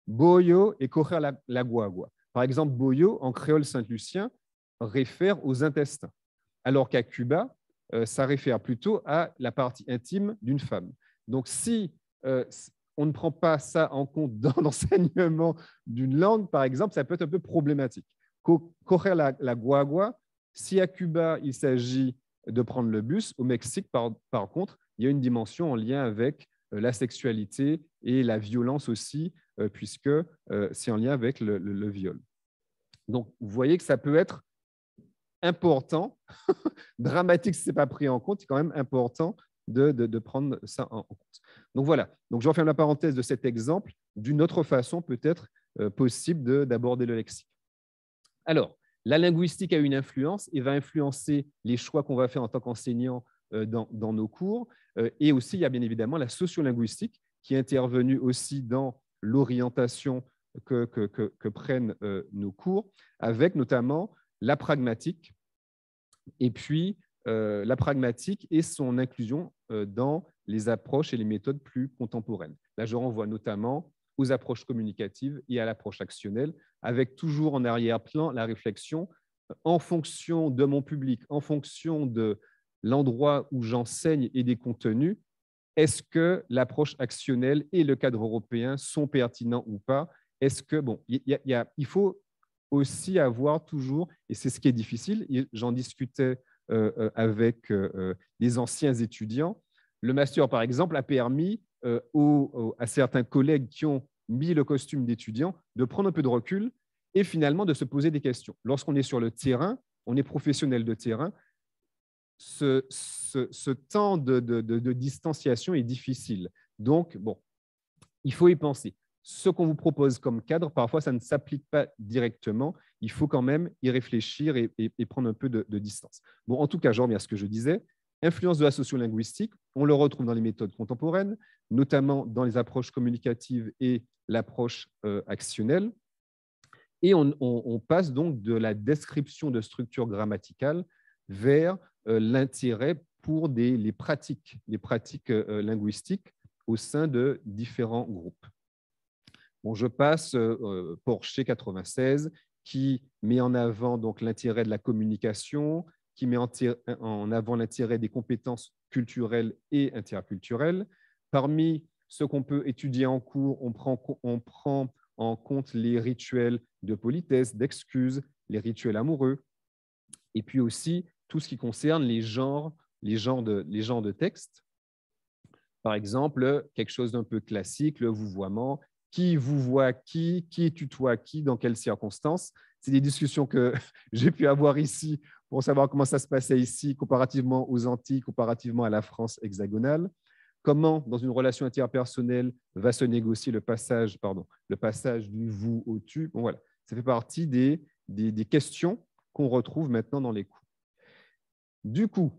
boyo et coger la guagua. Par exemple, boyo, en créole saint-lucien, réfère aux intestins, alors qu'à Cuba, ça réfère plutôt à la partie intime d'une femme. Donc, si on ne prend pas ça en compte dans l'enseignement d'une langue, par exemple, ça peut être un peu problématique. Coger la guagua, si à Cuba, il s'agit de prendre le bus, au Mexique, par contre, il y a une dimension en lien avec la sexualité et la violence aussi, puisque c'est en lien avec le viol. Donc, vous voyez que ça peut être important, dramatique si ce n'est pas pris en compte, c'est quand même important de prendre ça en compte. Donc voilà, donc je referme la parenthèse de cet exemple. D'une autre façon, peut-être possible d'aborder le lexique. Alors, la linguistique a une influence et va influencer les choix qu'on va faire en tant qu'enseignant dans nos cours. Et aussi, il y a bien évidemment la sociolinguistique qui est intervenue aussi dans l'orientation que prennent nos cours, avec notamment la pragmatique, et puis la pragmatique et son inclusion dans les approches et les méthodes plus contemporaines. Là, je renvoie notamment aux approches communicatives et à l'approche actionnelle, avec toujours en arrière-plan la réflexion en fonction de mon public, en fonction de l'endroit où j'enseigne et des contenus, est-ce que l'approche actionnelle et le cadre européen sont pertinents ou pas? Est-ce que, bon, il faut aussi avoir toujours, et c'est ce qui est difficile, j'en discutais avec les anciens étudiants, le master, par exemple, a permis à certains collègues qui ont mis le costume d'étudiant de prendre un peu de recul et finalement de se poser des questions. Lorsqu'on est sur le terrain, on est professionnel de terrain, ce temps de distanciation est difficile. Donc, bon, il faut y penser. Ce qu'on vous propose comme cadre, parfois, ça ne s'applique pas directement. Il faut quand même y réfléchir et prendre un peu de distance. Bon, en tout cas, je reviens à ce que je disais. Influence de la sociolinguistique, on le retrouve dans les méthodes contemporaines, notamment dans les approches communicatives et l'approche actionnelle. Et on passe donc de la description de structures grammaticales vers l'intérêt pour les pratiques linguistiques au sein de différents groupes. Bon, je passe Porcher 96, qui met en avant donc l'intérêt de la communication, qui met en avant l'intérêt des compétences culturelles et interculturelles. Parmi ce qu'on peut étudier en cours, on prend en compte les rituels de politesse, d'excuse, les rituels amoureux, et puis aussi tout ce qui concerne les genres de textes. Par exemple, quelque chose d'un peu classique, le vouvoiement, qui vous voit qui tutoie qui, dans quelles circonstances. C'est des discussions que j'ai pu avoir ici pour savoir comment ça se passait ici, comparativement aux Antilles, comparativement à la France hexagonale. Comment, dans une relation interpersonnelle, va se négocier le passage du vous au tu. Bon, voilà. Ça fait partie des questions qu'on retrouve maintenant dans les cours. Du coup,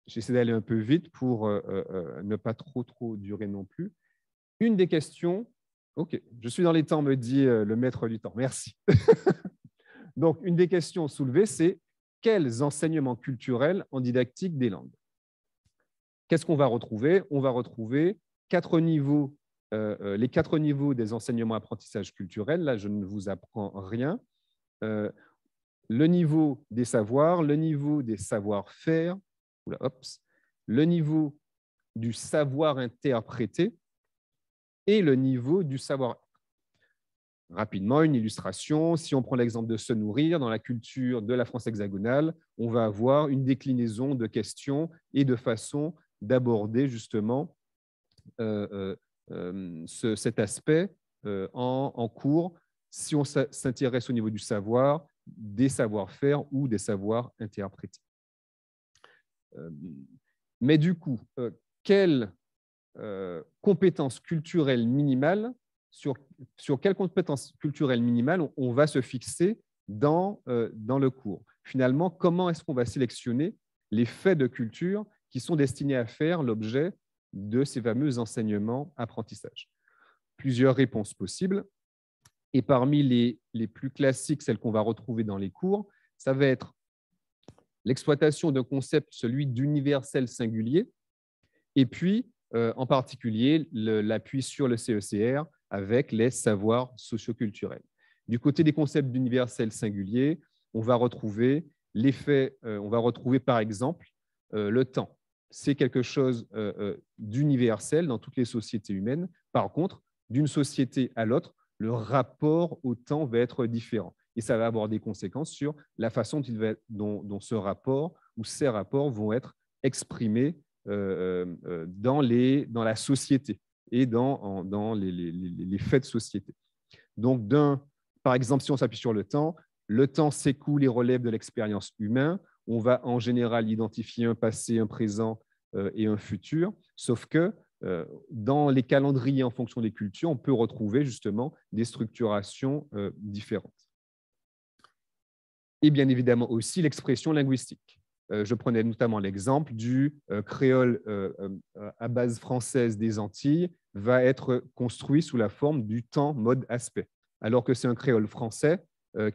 j'essaie d'aller un peu vite pour ne pas trop durer non plus. Une des questions, ok, je suis dans les temps, me dit le maître du temps, merci. Donc, une des questions soulevées, c'est quels enseignements culturels en didactique des langues? Qu'est-ce qu'on va retrouver? On va retrouver les 4 niveaux des enseignements apprentissage culturel. Là, je ne vous apprends rien. Le niveau des savoirs, le niveau des savoir-faire, le niveau du savoir interprété et le niveau du savoir-être. Rapidement, une illustration. Si on prend l'exemple de se nourrir, dans la culture de la France hexagonale, on va avoir une déclinaison de questions et de façons d'aborder justement cet aspect en cours si on s'intéresse au niveau du savoir, des savoir-faire ou des savoirs interprétés. Mais du coup, quelles compétences culturelles minimales, sur quelles compétences culturelles minimales on va se fixer dans le cours? Finalement, comment est-ce qu'on va sélectionner les faits de culture qui sont destinés à faire l'objet de ces fameux enseignements apprentissage? Plusieurs réponses possibles. Et parmi les plus classiques, celles qu'on va retrouver dans les cours, ça va être l'exploitation d'un concept, celui d'universel singulier, et puis, en particulier, l'appui sur le CECR avec les savoirs socioculturels. Du côté des concepts d'universel singulier, on va retrouver l'effet, on va retrouver par exemple le temps. C'est quelque chose d'universel dans toutes les sociétés humaines. Par contre, d'une société à l'autre, le rapport au temps va être différent. Et ça va avoir des conséquences sur la façon dont ce rapport ou ces rapports vont être exprimés dans la société et dans les faits de société. Donc, par exemple, si on s'appuie sur le temps s'écoule et relève de l'expérience humaine. On va en général identifier un passé, un présent et un futur, sauf que dans les calendriers en fonction des cultures, on peut retrouver justement des structurations différentes. Et bien évidemment aussi l'expression linguistique. Je prenais notamment l'exemple du créole à base française des Antilles va être construit sous la forme du temps, mode, aspect. Alors que c'est un créole français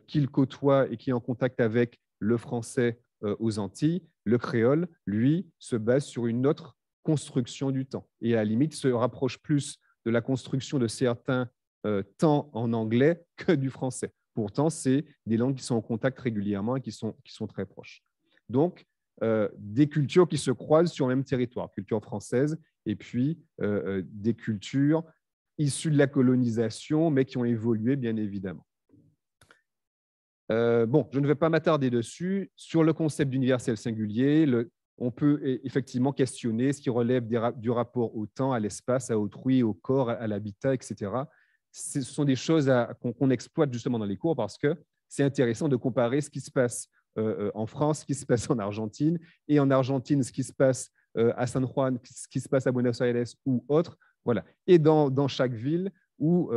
qu'il côtoie et qui est en contact avec le français aux Antilles, le créole, lui, se base sur une autre construction du temps et à la limite se rapproche plus de la construction de certains temps en anglais que du français. Pourtant, c'est des langues qui sont en contact régulièrement et qui sont très proches. Donc, des cultures qui se croisent sur le même territoire, culture française et puis des cultures issues de la colonisation, mais qui ont évolué, bien évidemment. Bon, je ne vais pas m'attarder dessus. Sur le concept d'universel singulier, on peut effectivement questionner ce qui relève du rapport au temps, à l'espace, à autrui, au corps, à l'habitat, etc. Ce sont des choses qu'on exploite justement dans les cours parce que c'est intéressant de comparer ce qui se passe en France, ce qui se passe en Argentine, et en Argentine, ce qui se passe à San Juan, ce qui se passe à Buenos Aires ou autre. Voilà. Et dans chaque ville ou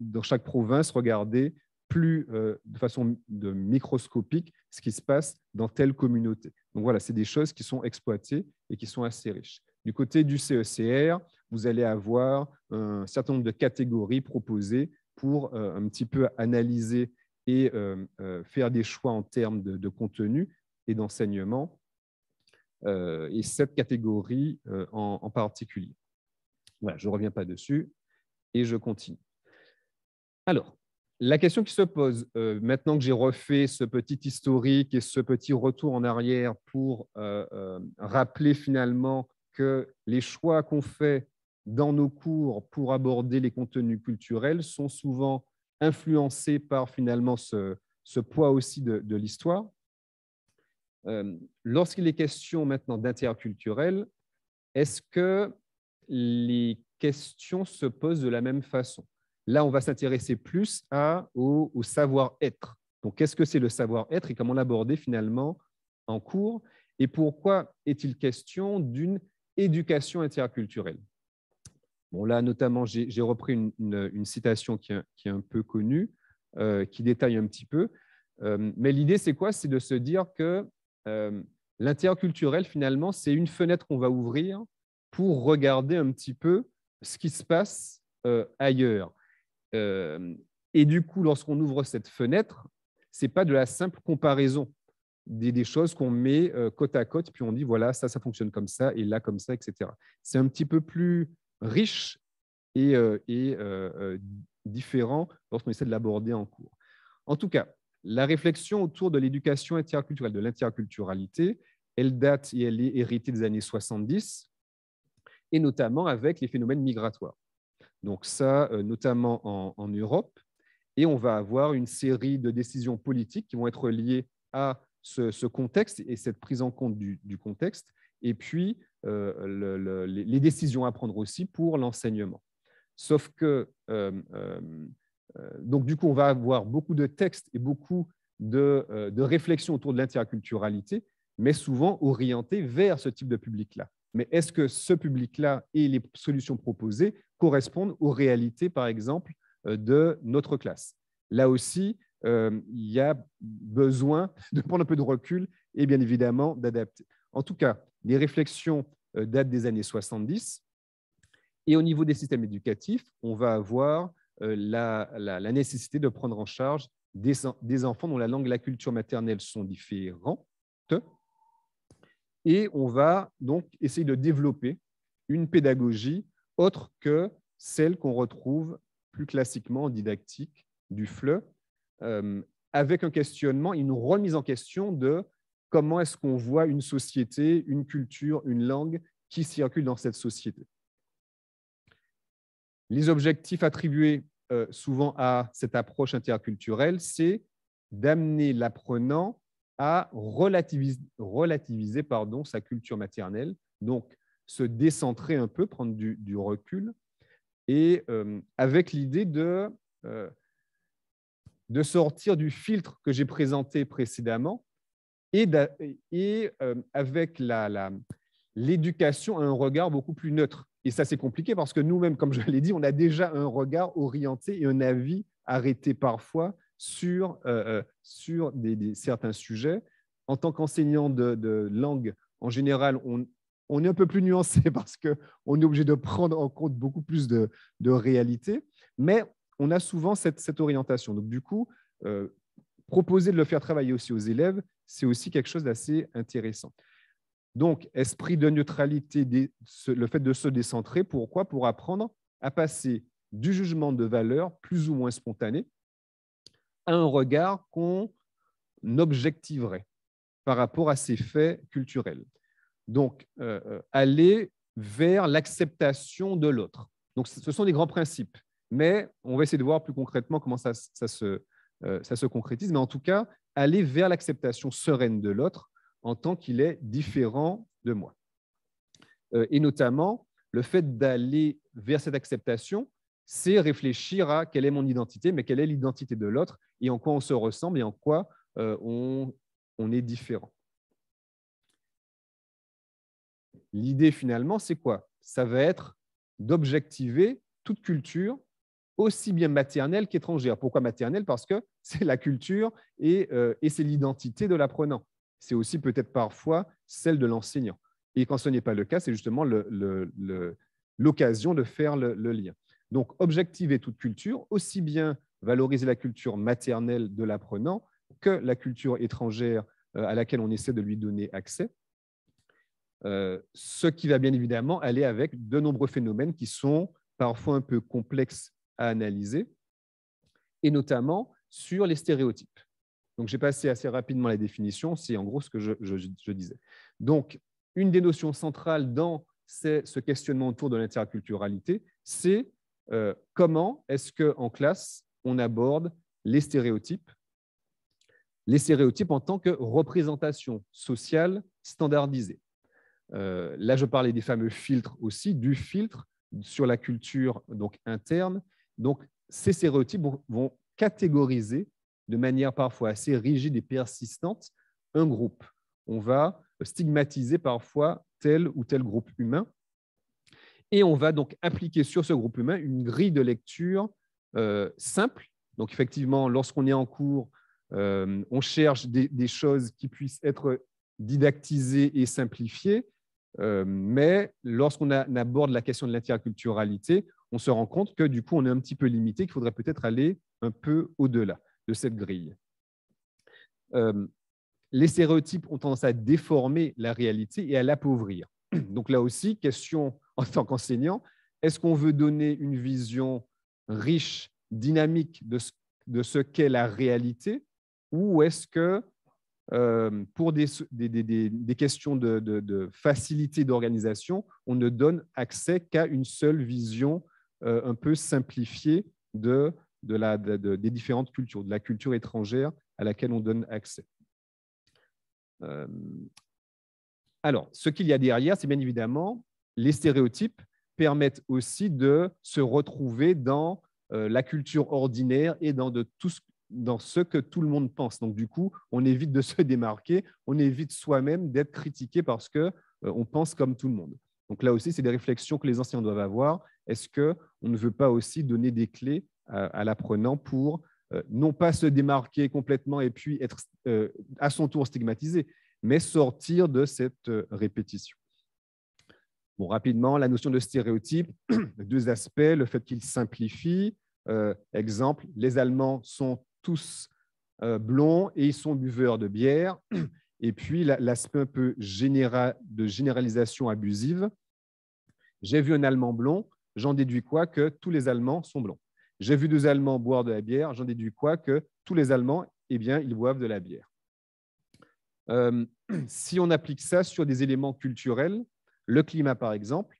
dans chaque province, regarder plus de façon microscopique ce qui se passe dans telle communauté. Donc voilà, c'est des choses qui sont exploitées et qui sont assez riches. Du côté du CECR, vous allez avoir un certain nombre de catégories proposées pour un petit peu analyser et faire des choix en termes de contenu et d'enseignement, et cette catégorie en particulier. Voilà, je ne reviens pas dessus et je continue. Alors, la question qui se pose, maintenant que j'ai refait ce petit historique et ce petit retour en arrière pour rappeler finalement que les choix qu'on fait dans nos cours pour aborder les contenus culturels sont souvent influencés par finalement ce poids aussi de l'histoire. Lorsqu'il est question maintenant d'interculturel, est-ce que les questions se posent de la même façon? Là, on va s'intéresser plus au savoir-être. Donc, qu'est-ce que c'est le savoir-être et comment l'aborder finalement en cours? Et pourquoi est-il question d'une éducation interculturelle? Bon, là, notamment, j'ai repris une citation qui est un peu connue, qui détaille un petit peu. Mais l'idée, c'est quoi? C'est de se dire que l'interculturel, finalement, c'est une fenêtre qu'on va ouvrir pour regarder un petit peu ce qui se passe ailleurs. Et du coup, lorsqu'on ouvre cette fenêtre, ce n'est pas de la simple comparaison des choses qu'on met côte à côte, puis on dit, voilà, ça fonctionne comme ça, et là, comme ça, etc. C'est un petit peu plus riche et différent lorsqu'on essaie de l'aborder en cours. En tout cas, la réflexion autour de l'éducation interculturelle, de l'interculturalité, elle date et elle est héritée des années 70, et notamment avec les phénomènes migratoires. Donc ça, notamment en Europe, et on va avoir une série de décisions politiques qui vont être liées à ce contexte et cette prise en compte du contexte, et puis les décisions à prendre aussi pour l'enseignement. Sauf que, donc du coup, on va avoir beaucoup de textes et beaucoup de réflexions autour de l'interculturalité, mais souvent orientés vers ce type de public-là. Mais est-ce que ce public-là et les solutions proposées correspondent aux réalités, par exemple, de notre classe? Là aussi, il y a besoin de prendre un peu de recul et bien évidemment d'adapter. En tout cas, les réflexions datent des années 70 et au niveau des systèmes éducatifs, on va avoir la nécessité de prendre en charge des enfants dont la langue et la culture maternelle sont différentes. Et on va donc essayer de développer une pédagogie autre que celle qu'on retrouve plus classiquement en didactique du FLE, avec un questionnement, une remise en question de comment est-ce qu'on voit une société, une culture, une langue qui circule dans cette société. Les objectifs attribués souvent à cette approche interculturelle, c'est d'amener l'apprenant à relativiser sa culture maternelle, donc se décentrer un peu, prendre du recul, et avec l'idée de sortir du filtre que j'ai présenté précédemment et avec l'éducation à un regard beaucoup plus neutre. Et ça, c'est compliqué parce que nous-mêmes, comme je l'ai dit, on a déjà un regard orienté et un avis arrêté parfois sur certains sujets. En tant qu'enseignant de langue, en général, on est un peu plus nuancé parce qu'on est obligé de prendre en compte beaucoup plus de réalité, mais on a souvent cette orientation. Donc, du coup, proposer de le faire travailler aussi aux élèves, c'est aussi quelque chose d'assez intéressant. Donc, esprit de neutralité, le fait de se décentrer, pourquoi? Pour apprendre à passer du jugement de valeur plus ou moins spontané à un regard qu'on objectiverait par rapport à ces faits culturels. Donc, aller vers l'acceptation de l'autre. Donc, ce sont des grands principes, mais on va essayer de voir plus concrètement comment ça se concrétise. Mais en tout cas, aller vers l'acceptation sereine de l'autre en tant qu'il est différent de moi. Et notamment, le fait d'aller vers cette acceptation, c'est réfléchir à quelle est mon identité, mais quelle est l'identité de l'autre et en quoi on se ressemble et en quoi on est différent. L'idée, finalement, c'est quoi? Ça va être d'objectiver toute culture, aussi bien maternelle qu'étrangère. Pourquoi maternelle? Parce que c'est la culture et c'est l'identité de l'apprenant. C'est aussi peut-être parfois celle de l'enseignant. Et quand ce n'est pas le cas, c'est justement l'occasion de faire le lien. Donc, objectiver toute culture, aussi bien valoriser la culture maternelle de l'apprenant que la culture étrangère à laquelle on essaie de lui donner accès. Ce qui va bien évidemment aller avec de nombreux phénomènes qui sont parfois un peu complexes à analyser, et notamment sur les stéréotypes. Donc, j'ai passé assez rapidement la définition, c'est en gros ce que je disais. Donc, une des notions centrales dans ce questionnement autour de l'interculturalité, c'est comment est-ce qu'en classe, on aborde les stéréotypes en tant que représentation sociale standardisée. Là, je parlais des fameux filtres aussi, du filtre sur la culture donc, interne. Donc, ces stéréotypes vont catégoriser de manière parfois assez rigide et persistante un groupe. On va stigmatiser parfois tel ou tel groupe humain et on va donc appliquer sur ce groupe humain une grille de lecture simple. Donc, effectivement, lorsqu'on est en cours, on cherche des choses qui puissent être didactisées et simplifiées, mais lorsqu'on aborde la question de l'interculturalité, on se rend compte que du coup, on est un petit peu limité, qu'il faudrait peut-être aller un peu au-delà de cette grille. Les stéréotypes ont tendance à déformer la réalité et à l'appauvrir. Donc là aussi, question en tant qu'enseignant, est-ce qu'on veut donner une vision riche, dynamique de ce qu'est la réalité, ou est-ce que pour des questions de facilité d'organisation, on ne donne accès qu'à une seule vision un peu simplifiée des différentes cultures, de la culture étrangère à laquelle on donne accès. Alors, ce qu'il y a derrière, c'est bien évidemment les stéréotypes permettent aussi de se retrouver dans la culture ordinaire et dans ce que tout le monde pense. Donc, du coup, on évite de se démarquer, on évite soi-même d'être critiqué parce qu'on pense comme tout le monde. Donc là aussi, c'est des réflexions que les enseignants doivent avoir. Est-ce qu'on ne veut pas aussi donner des clés à l'apprenant pour non pas se démarquer complètement et puis être à son tour stigmatisé, mais sortir de cette répétition. Bon, rapidement, la notion de stéréotype, deux aspects, le fait qu'il simplifie. Exemple, les Allemands sont tous blonds et ils sont buveurs de bière. Et puis, l'aspect un peu de généralisation abusive. J'ai vu un Allemand blond, j'en déduis quoi? Que tous les Allemands sont blonds. J'ai vu 2 Allemands boire de la bière, j'en déduis quoi? Que tous les Allemands, eh bien, ils boivent de la bière. Si on applique ça sur des éléments culturels, le climat, par exemple,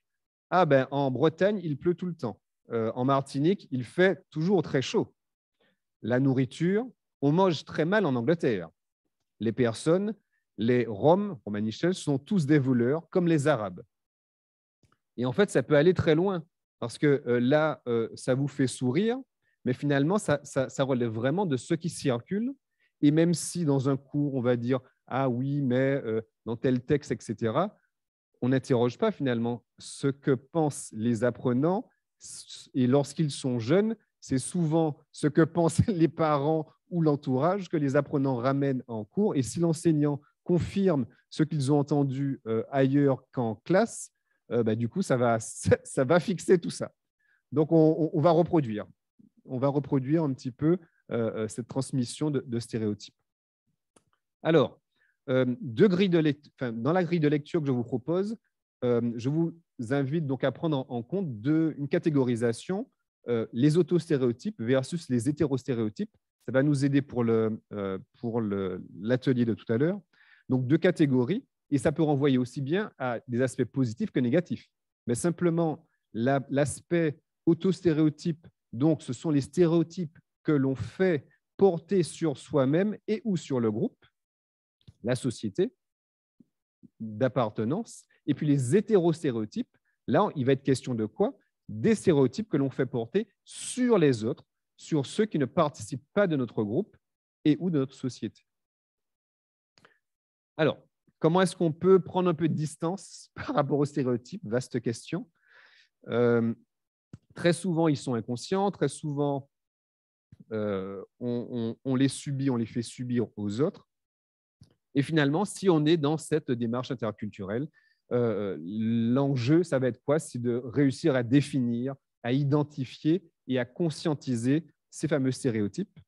en Bretagne, il pleut tout le temps. En Martinique, il fait toujours très chaud. La nourriture, on mange très mal en Angleterre. Les personnes, les Roms, romanichels, sont tous des voleurs, comme les Arabes. Et en fait, ça peut aller très loin, parce que là, ça vous fait sourire, mais finalement, ça relève vraiment de ce qui circule. Et même si dans un cours, on va dire « Ah oui, mais dans tel texte, etc. », on n'interroge pas finalement ce que pensent les apprenants. Et lorsqu'ils sont jeunes, c'est souvent ce que pensent les parents ou l'entourage que les apprenants ramènent en cours. Et si l'enseignant confirme ce qu'ils ont entendu ailleurs qu'en classe, du coup, ça va fixer tout ça. Donc, on va reproduire. On va reproduire un petit peu cette transmission de stéréotypes. Alors, dans la grille de lecture que je vous propose, je vous invite donc à prendre en compte une catégorisation, les autostéréotypes versus les hétérostéréotypes. Ça va nous aider pour l'atelier de tout à l'heure. Donc, 2 catégories, et ça peut renvoyer aussi bien à des aspects positifs que négatifs. Mais simplement, l'aspect autostéréotype, donc ce sont les stéréotypes que l'on fait porter sur soi-même et ou sur le groupe, la société d'appartenance. Et puis les hétérostéréotypes, là, il va être question de quoi? Des stéréotypes que l'on fait porter sur les autres, sur ceux qui ne participent pas de notre groupe et ou de notre société. Alors, comment est-ce qu'on peut prendre un peu de distance par rapport aux stéréotypes? Vaste question. Très souvent, ils sont inconscients. Très souvent, on les subit, on les fait subir aux autres. Et finalement, si on est dans cette démarche interculturelle, l'enjeu, ça va être quoi? C'est de réussir à définir, à identifier et à conscientiser ces fameux stéréotypes.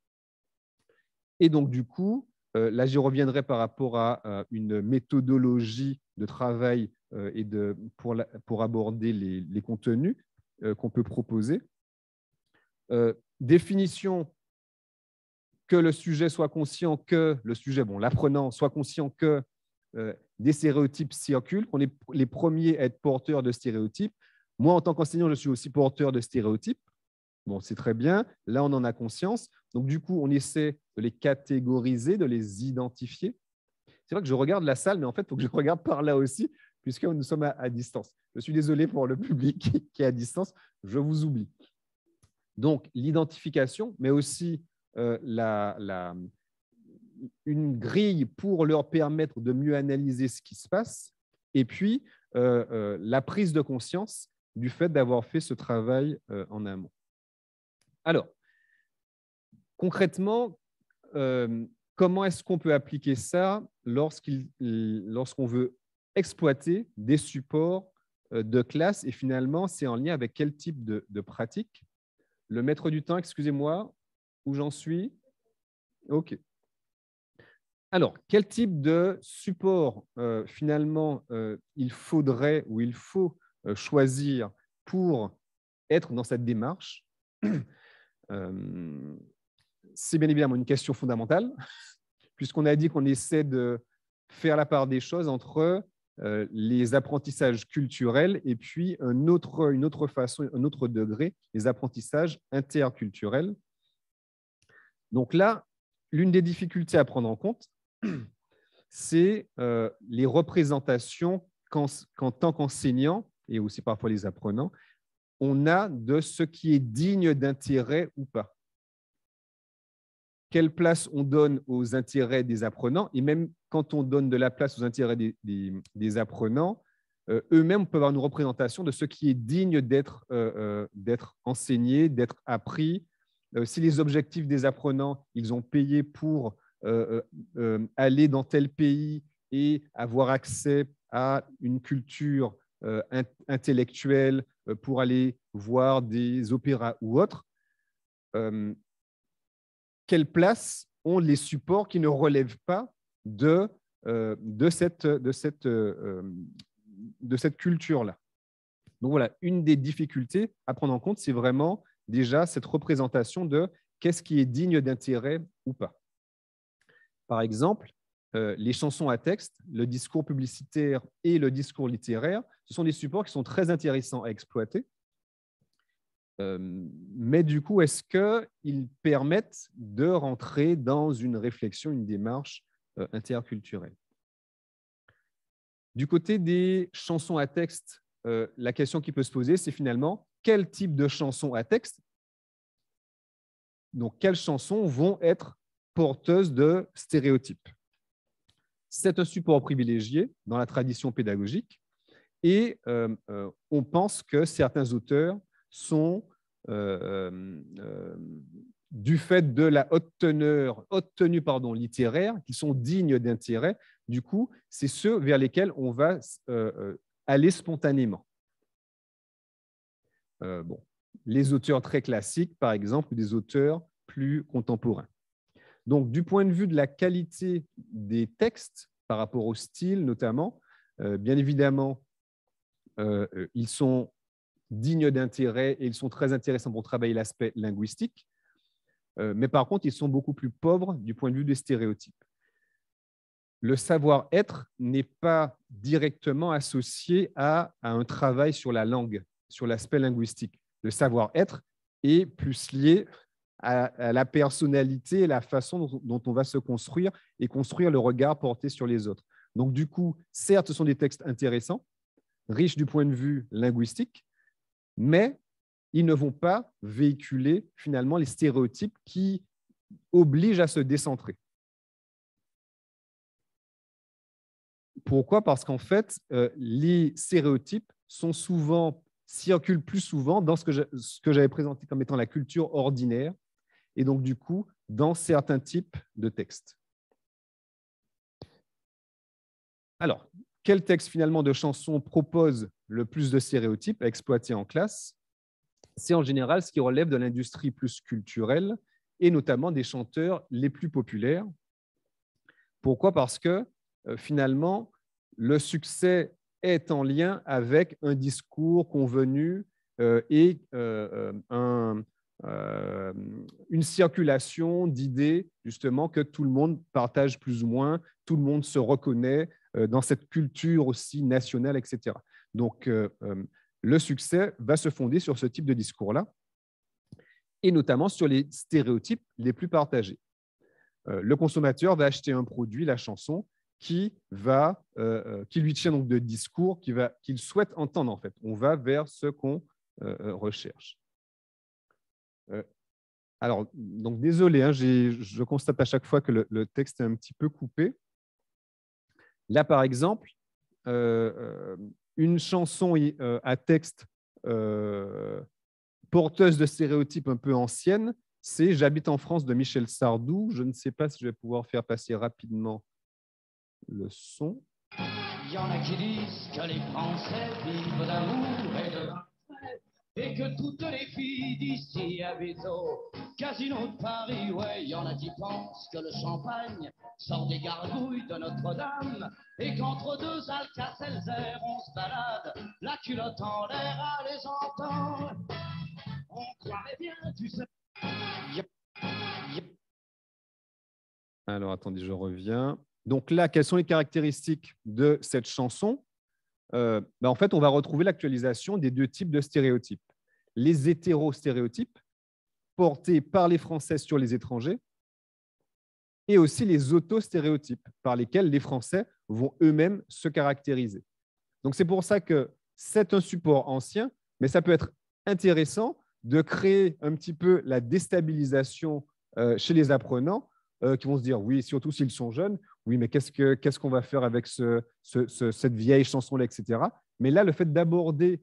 Et donc, du coup, là, j'y reviendrai par rapport à une méthodologie de travail et pour aborder les contenus qu'on peut proposer. Définition, que le sujet soit conscient que l'apprenant soit conscient que des stéréotypes circulent, qu'on est les premiers à être porteurs de stéréotypes. Moi, en tant qu'enseignant, je suis aussi porteur de stéréotypes. Bon, c'est très bien. Là, on en a conscience. Donc, du coup, on essaie de les catégoriser, de les identifier. C'est vrai que je regarde la salle, mais en fait, il faut que je regarde par là aussi, puisque nous sommes à distance. Je suis désolé pour le public qui est à distance. Je vous oublie. Donc, l'identification, mais aussi une grille pour leur permettre de mieux analyser ce qui se passe, et puis la prise de conscience du fait d'avoir fait ce travail en amont. Alors, concrètement, comment est-ce qu'on peut appliquer ça lorsqu'on veut exploiter des supports de classe, et finalement, c'est en lien avec quel type de pratique? Le maître du temps, excusez-moi, où j'en suis? OK. Alors, quel type de support, finalement, il faudrait ou il faut choisir pour être dans cette démarche? C'est bien évidemment une question fondamentale, puisqu'on a dit qu'on essaie de faire la part des choses entre les apprentissages culturels et puis une autre façon, un autre degré, les apprentissages interculturels. Donc là, l'une des difficultés à prendre en compte, c'est les représentations qu'en tant qu'enseignant, et aussi parfois les apprenants, on a de ce qui est digne d'intérêt ou pas. Quelle place on donne aux intérêts des apprenants, et même quand on donne de la place aux intérêts des apprenants, eux-mêmes peuvent avoir une représentation de ce qui est digne d'être enseigné, d'être appris. Si les objectifs des apprenants, ils ont payé pour aller dans tel pays et avoir accès à une culture intellectuelle, pour aller voir des opéras ou autres, quelle place ont les supports qui ne relèvent pas de cette culture-là. Donc voilà, une des difficultés à prendre en compte, c'est vraiment déjà cette représentation de qu'est-ce qui est digne d'intérêt ou pas. Par exemple, les chansons à texte, le discours publicitaire et le discours littéraire, ce sont des supports qui sont très intéressants à exploiter. Mais du coup, est-ce qu'ils permettent de rentrer dans une réflexion, une démarche interculturelle? Du côté des chansons à texte, la question qui peut se poser, c'est finalement quel type de chansons à texte, donc quelles chansons vont être porteuses de stéréotypes. C'est un support privilégié dans la tradition pédagogique et on pense que certains auteurs sont, du fait de la haute tenue littéraire, qui sont dignes d'intérêt. Du coup, c'est ceux vers lesquels on va aller spontanément. Les auteurs très classiques, par exemple, ou des auteurs plus contemporains. Donc, du point de vue de la qualité des textes, par rapport au style notamment, bien évidemment, ils sont dignes d'intérêt et ils sont très intéressants pour travailler l'aspect linguistique. Mais par contre, ils sont beaucoup plus pauvres du point de vue des stéréotypes. Le savoir-être n'est pas directement associé à un travail sur la langue, sur l'aspect linguistique. Le savoir-être est plus lié à la personnalité et la façon dont on va se construire et construire le regard porté sur les autres. Donc, du coup, certes, ce sont des textes intéressants, riches du point de vue linguistique, mais ils ne vont pas véhiculer finalement les stéréotypes qui obligent à se décentrer. Pourquoi? Parce qu'en fait, les stéréotypes circulent plus souvent dans ce que j'avais présenté comme étant la culture ordinaire, et donc du coup, dans certains types de textes. Alors, quel texte finalement de chanson propose le plus de stéréotypes à exploiter en classe? C'est en général ce qui relève de l'industrie plus culturelle et notamment des chanteurs les plus populaires. Pourquoi? Parce que finalement, le succès est en lien avec un discours convenu et une circulation d'idées, justement, que tout le monde partage plus ou moins, tout le monde se reconnaît dans cette culture aussi nationale, etc. Donc, le succès va se fonder sur ce type de discours-là, et notamment sur les stéréotypes les plus partagés. Le consommateur va acheter un produit, la chanson, qui lui tient donc de discours qu'il souhaite entendre, en fait. On va vers ce qu'on recherche. Alors, donc désolé, hein, je constate à chaque fois que le texte est un petit peu coupé. Là, par exemple, une chanson à texte porteuse de stéréotypes un peu ancienne, c'est « J'habite en France » de Michel Sardou. Je ne sais pas si je vais pouvoir faire passer rapidement le son. Il y en a qui disent que les Français vivent d'amour et de vin frais, et que toutes les filles d'ici habitent au casino de Paris. Ouais, il y en a qui pensent que le champagne sort des gargouilles de Notre-Dame, et qu'entre deux Alka-Seltzer on se balade, la culotte en l'air à les entendre. On croirait bien, tu sais. Alors, attendez, je reviens. Donc là, quelles sont les caractéristiques de cette chanson? En fait, on va retrouver l'actualisation des deux types de stéréotypes. Les hétérostéréotypes, portés par les Français sur les étrangers, et aussi les autostéréotypes, par lesquels les Français vont eux-mêmes se caractériser. Donc, c'est pour ça que c'est un support ancien, mais ça peut être intéressant de créer un petit peu la déstabilisation chez les apprenants qui vont se dire, oui, surtout s'ils sont jeunes, oui, mais qu'est-ce qu'on va faire avec cette vieille chanson-là, etc. Mais là, le fait d'aborder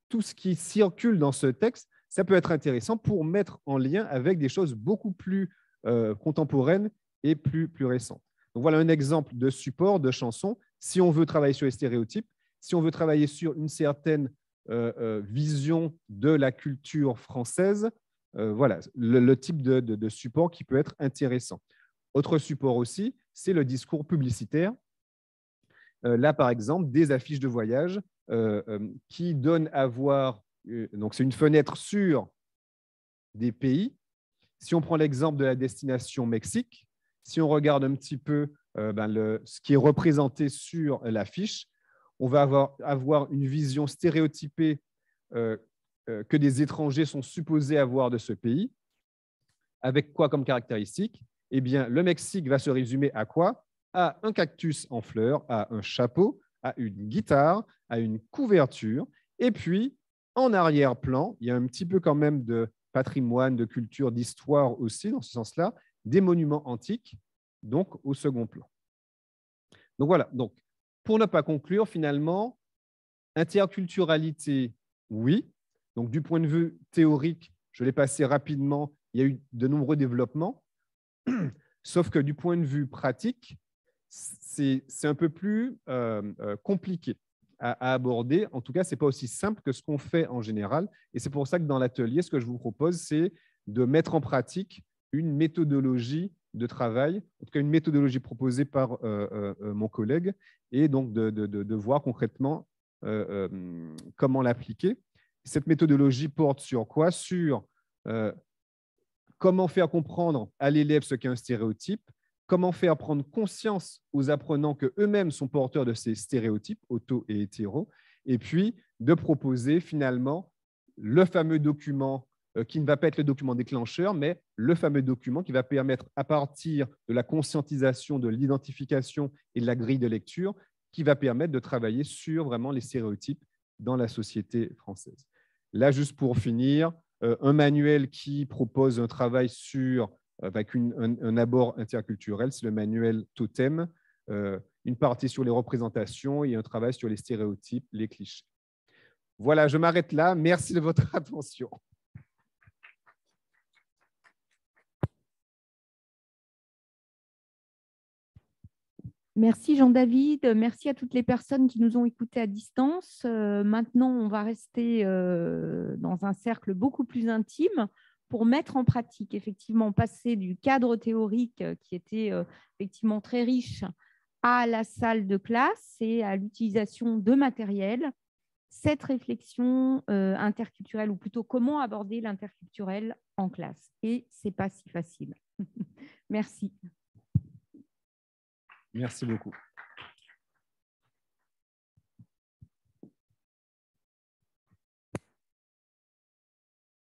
tout ce qui circule dans ce texte, ça peut être intéressant pour mettre en lien avec des choses beaucoup plus contemporaines et plus récentes. Donc voilà un exemple de support de chanson. Si on veut travailler sur les stéréotypes, si on veut travailler sur une certaine vision de la culture française, voilà le type de support qui peut être intéressant. Autre support aussi, c'est le discours publicitaire. Là, par exemple, des affiches de voyage qui donnent à voir, donc c'est une fenêtre sur des pays. Si on prend l'exemple de la destination Mexique, si on regarde un petit peu ce qui est représenté sur l'affiche, on va avoir une vision stéréotypée que des étrangers sont supposés avoir de ce pays. Avec quoi comme caractéristique? Eh bien, le Mexique va se résumer à quoi? À un cactus en fleurs, à un chapeau, à une guitare, à une couverture. Et puis, en arrière-plan, il y a un petit peu quand même de patrimoine, de culture, d'histoire aussi, dans ce sens-là, des monuments antiques, donc au second plan. Donc voilà, donc, pour ne pas conclure, finalement, interculturalité, oui. Donc, du point de vue théorique, je l'ai passé rapidement, il y a eu de nombreux développements, sauf que du point de vue pratique, c'est un peu plus compliqué à aborder. En tout cas, ce n'est pas aussi simple que ce qu'on fait en général. Et c'est pour ça que dans l'atelier, ce que je vous propose, c'est de mettre en pratique une méthodologie de travail, en tout cas une méthodologie proposée par mon collègue, et donc de voir concrètement comment l'appliquer. Cette méthodologie porte sur quoi? Sur comment faire comprendre à l'élève ce qu'est un stéréotype, comment faire prendre conscience aux apprenants qu'eux-mêmes sont porteurs de ces stéréotypes, auto et hétéro, et puis de proposer finalement le fameux document qui ne va pas être le document déclencheur, mais le fameux document qui va permettre, à partir de la conscientisation, de l'identification et de la grille de lecture, qui va permettre de travailler sur vraiment les stéréotypes dans la société française. Là, juste pour finir, un manuel qui propose un travail sur, avec un abord interculturel, c'est le manuel Totem, une partie sur les représentations et un travail sur les stéréotypes, les clichés. Voilà, je m'arrête là. Merci de votre attention. Merci Jean-David, merci à toutes les personnes qui nous ont écoutés à distance. Maintenant, on va rester dans un cercle beaucoup plus intime pour mettre en pratique, effectivement, passer du cadre théorique qui était effectivement très riche à la salle de classe et à l'utilisation de matériel. Cette réflexion interculturelle, ou plutôt comment aborder l'interculturel en classe. Et ce n'est pas si facile. Merci. Merci beaucoup.